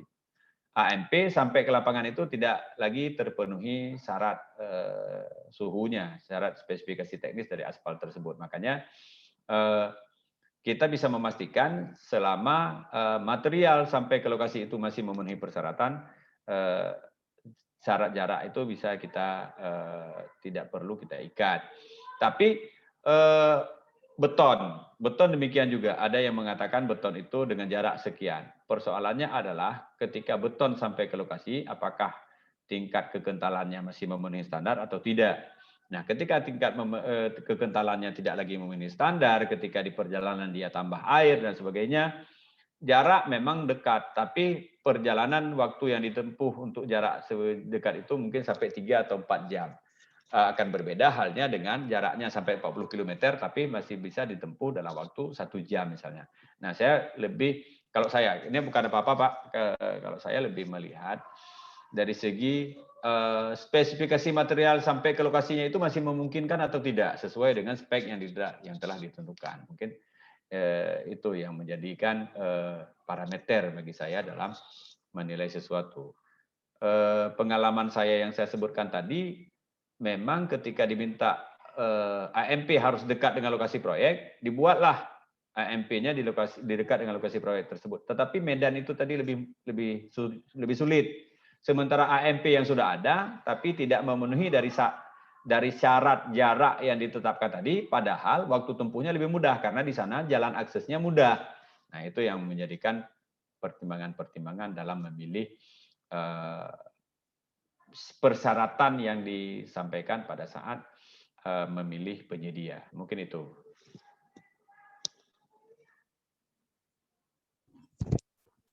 AMP sampai ke lapangan itu tidak lagi terpenuhi syarat suhunya, syarat spesifikasi teknis dari aspal tersebut. Makanya kita bisa memastikan selama material sampai ke lokasi itu masih memenuhi persyaratan, syarat jarak itu bisa kita tidak perlu kita ikat. Tapi beton demikian juga. Ada yang mengatakan beton itu dengan jarak sekian. Persoalannya adalah ketika beton sampai ke lokasi, apakah tingkat kekentalannya masih memenuhi standar atau tidak. Nah, ketika tingkat kekentalannya tidak lagi memenuhi standar, ketika di perjalanan dia tambah air dan sebagainya, jarak memang dekat, tapi perjalanan waktu yang ditempuh untuk jarak sedekat itu mungkin sampai 3 atau 4 jam. Akan berbeda halnya dengan jaraknya sampai 40 km, tapi masih bisa ditempuh dalam waktu 1 jam misalnya. Nah, saya lebih, kalau saya, ini bukan apa-apa Pak, kalau saya lebih melihat dari segi spesifikasi material sampai ke lokasinya itu masih memungkinkan atau tidak, sesuai dengan spek yang telah ditentukan. Mungkin itu yang menjadikan parameter bagi saya dalam menilai sesuatu. Pengalaman saya yang saya sebutkan tadi, memang ketika diminta AMP harus dekat dengan lokasi proyek, dibuatlah AMP-nya di dekat dengan lokasi proyek tersebut. Tetapi medan itu tadi lebih sulit. Sementara AMP yang sudah ada, tapi tidak memenuhi dari syarat jarak yang ditetapkan tadi, padahal waktu tempuhnya lebih mudah karena di sana jalan aksesnya mudah. Nah, itu yang menjadikan pertimbangan-pertimbangan dalam memilih persyaratan yang disampaikan pada saat memilih penyedia. Mungkin itu.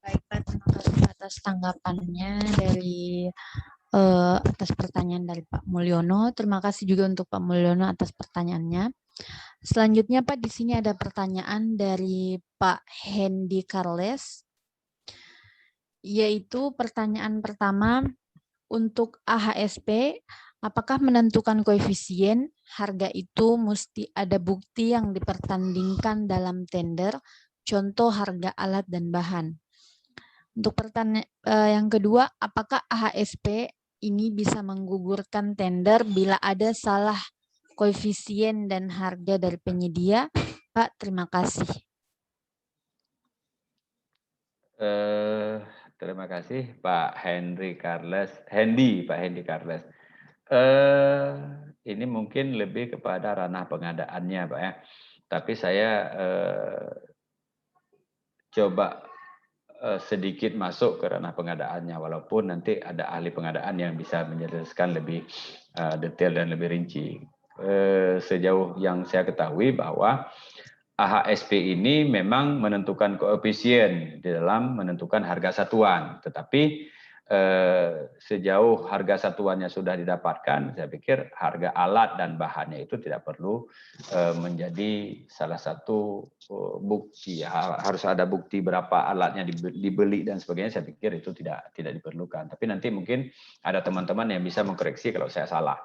Baik, Pak, terima kasih atas tanggapannya dari atas pertanyaan dari Pak Mulyono. Terima kasih juga untuk Pak Mulyono atas pertanyaannya. Selanjutnya, Pak, di sini ada pertanyaan dari Pak Hendy Carles, yaitu pertanyaan pertama, untuk AHSP, apakah menentukan koefisien harga itu mesti ada bukti yang dipertandingkan dalam tender, contoh harga alat dan bahan? Untuk pertanyaan yang kedua, apakah AHSP ini bisa menggugurkan tender bila ada salah koefisien dan harga dari penyedia? Pak, terima kasih. Terima kasih Pak Hendy Carles. Ini mungkin lebih kepada ranah pengadaannya, Pak ya. Tapi saya coba sedikit masuk ke ranah pengadaannya, walaupun nanti ada ahli pengadaan yang bisa menjelaskan lebih detail dan lebih rinci. Sejauh yang saya ketahui bahwa AHSP ini memang menentukan koefisien di dalam menentukan harga satuan, tetapi sejauh harga satuannya sudah didapatkan, saya pikir harga alat dan bahannya itu tidak perlu menjadi salah satu bukti. Harus ada bukti berapa alatnya dibeli dan sebagainya, saya pikir itu tidak diperlukan. Tapi nanti mungkin ada teman-teman yang bisa mengkoreksi kalau saya salah.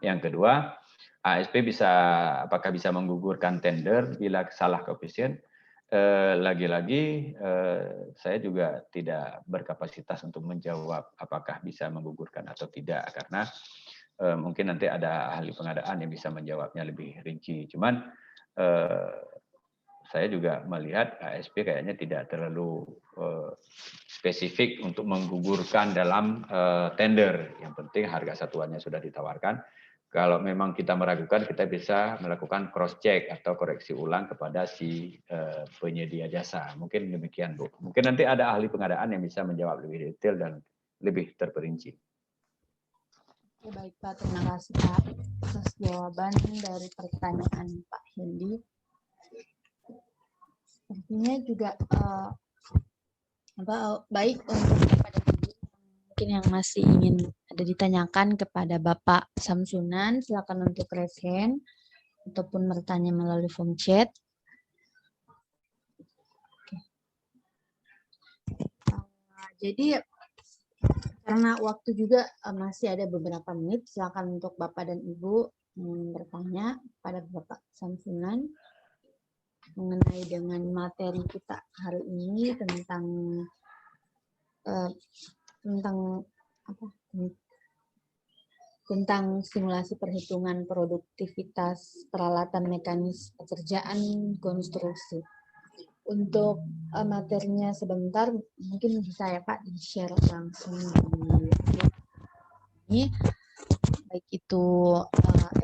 Yang kedua, ASP apakah bisa menggugurkan tender bila salah koefisien? Lagi-lagi saya juga tidak berkapasitas untuk menjawab apakah bisa menggugurkan atau tidak, karena mungkin nanti ada ahli pengadaan yang bisa menjawabnya lebih rinci. Cuman saya juga melihat ASP kayaknya tidak terlalu spesifik untuk menggugurkan dalam tender. Yang penting harga satuannya sudah ditawarkan. Kalau memang kita meragukan, kita bisa melakukan cross check atau koreksi ulang kepada si penyedia jasa. Mungkin demikian, Bu. Mungkin nanti ada ahli pengadaan yang bisa menjawab lebih detail dan lebih terperinci. Oke, baik Pak, terima kasih Pak atas jawaban dari pertanyaan Pak Hendy. Sepertinya juga baik untuk kepada mungkin yang masih ingin ada ditanyakan kepada Bapak Samsunan, silakan untuk raise hand ataupun bertanya melalui form chat. Jadi karena waktu juga masih ada beberapa menit, silakan untuk Bapak dan Ibu bertanya kepada Bapak Samsunan mengenai dengan materi kita hari ini tentang simulasi perhitungan produktivitas peralatan mekanis pekerjaan konstruksi. Untuk materinya sebentar, mungkin bisa ya Pak di-share langsung di baik itu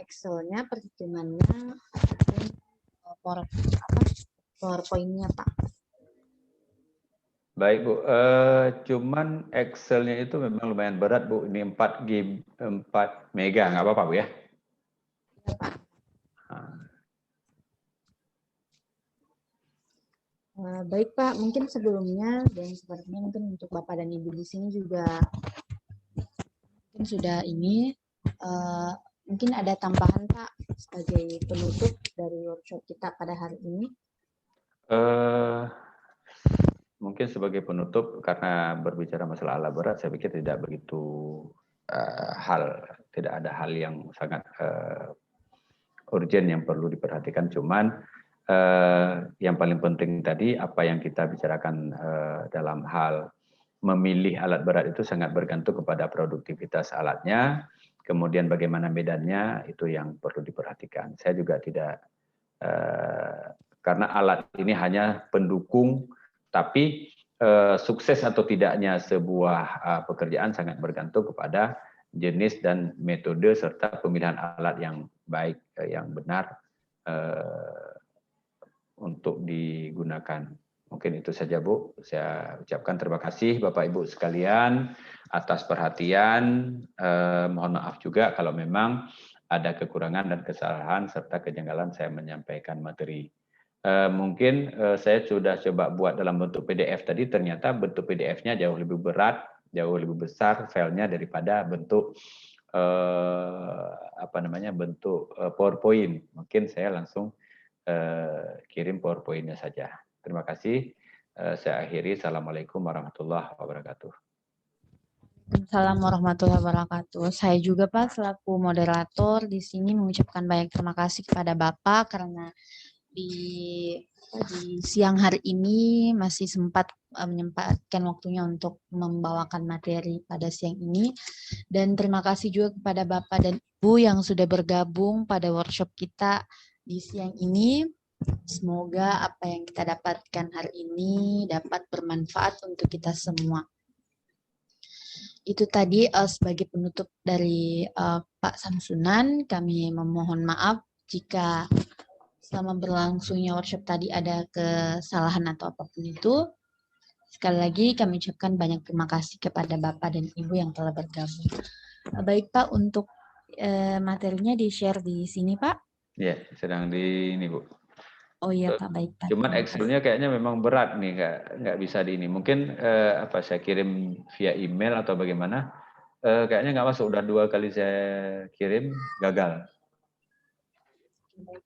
Excel-nya, perhitungannya, ataupun PowerPoint-nya Pak. Baik Bu, cuman Excel-nya itu memang lumayan berat Bu, ini 4 mega, nggak apa-apa Bu ya? Ya Pak. Baik Pak, mungkin sebelumnya dan sepertinya mungkin untuk Bapak dan Ibu di sini juga mungkin sudah ini, mungkin ada tambahan Pak sebagai penutup dari workshop kita pada hari ini. Mungkin sebagai penutup, karena berbicara masalah alat berat, saya pikir tidak begitu tidak ada hal yang sangat urgent yang perlu diperhatikan. Cuman yang paling penting tadi apa yang kita bicarakan dalam hal memilih alat berat itu sangat bergantung kepada produktivitas alatnya, kemudian bagaimana medannya itu yang perlu diperhatikan. Saya juga tidak karena alat ini hanya pendukung, tapi sukses atau tidaknya sebuah pekerjaan sangat bergantung kepada jenis dan metode serta pemilihan alat yang baik, yang benar untuk digunakan. Mungkin itu saja Bu. Saya ucapkan terima kasih Bapak Ibu sekalian atas perhatian. Mohon maaf juga kalau memang ada kekurangan dan kesalahan serta kejanggalan saya menyampaikan materi. Mungkin saya sudah coba buat dalam bentuk PDF tadi, ternyata bentuk PDF-nya jauh lebih berat, jauh lebih besar filenya daripada bentuk bentuk PowerPoint. Mungkin saya langsung kirim PowerPoint-nya saja. Terima kasih. Saya akhiri. Assalamualaikum warahmatullahi wabarakatuh. Assalamualaikum warahmatullahi wabarakatuh. Saya juga Pak selaku moderator di sini mengucapkan banyak terima kasih kepada Bapak karena di siang hari ini masih sempat menyempatkan waktunya untuk membawakan materi pada siang ini. Dan terima kasih juga kepada Bapak dan Ibu yang sudah bergabung pada workshop kita di siang ini. Semoga apa yang kita dapatkan hari ini dapat bermanfaat untuk kita semua. Itu tadi sebagai penutup dari Pak Samsunan. Kami memohon maaf jika selama berlangsungnya workshop tadi ada kesalahan atau apapun itu. Sekali lagi kami ucapkan banyak terima kasih kepada Bapak dan Ibu yang telah bergabung. Baik Pak, untuk materinya di-share di sini Pak? Ya, sedang di ini Bu. Oh iya Pak, baik Pak. Cuman Excel-nya kayaknya memang berat nih, nggak bisa di ini. Mungkin saya kirim via email atau bagaimana? Kayaknya nggak masuk. Udah 2 kali saya kirim, gagal.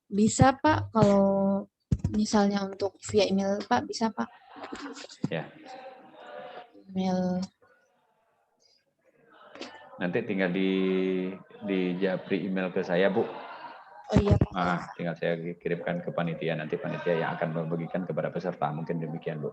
Bisa Pak, kalau misalnya untuk via email Pak, bisa Pak? Ya. Email. Nanti tinggal di japri email ke saya Bu. Oh iya Pak. Nah, tinggal saya kirimkan ke panitia, nanti panitia yang akan membagikan kepada peserta. Mungkin demikian Bu.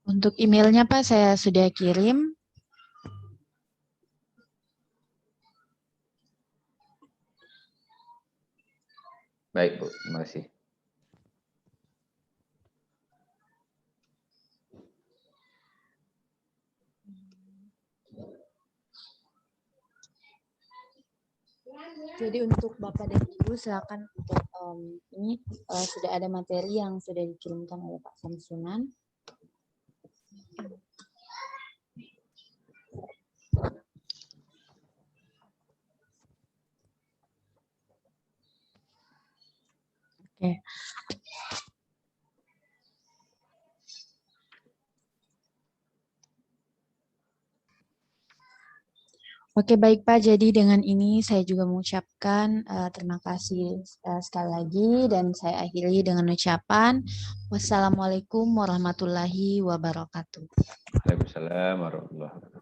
Untuk emailnya Pak, saya sudah kirim. Baik Bu, terima kasih. Jadi untuk Bapak dan Ibu silakan untuk ini sudah ada materi yang sudah dikirimkan oleh Pak Samsunan. Oke. Oke, baik Pak. Jadi dengan ini saya juga mengucapkan terima kasih sekali lagi dan saya akhiri dengan ucapan wassalamualaikum warahmatullahi wabarakatuh. Waalaikumsalam warahmatullahi wabarakatuh.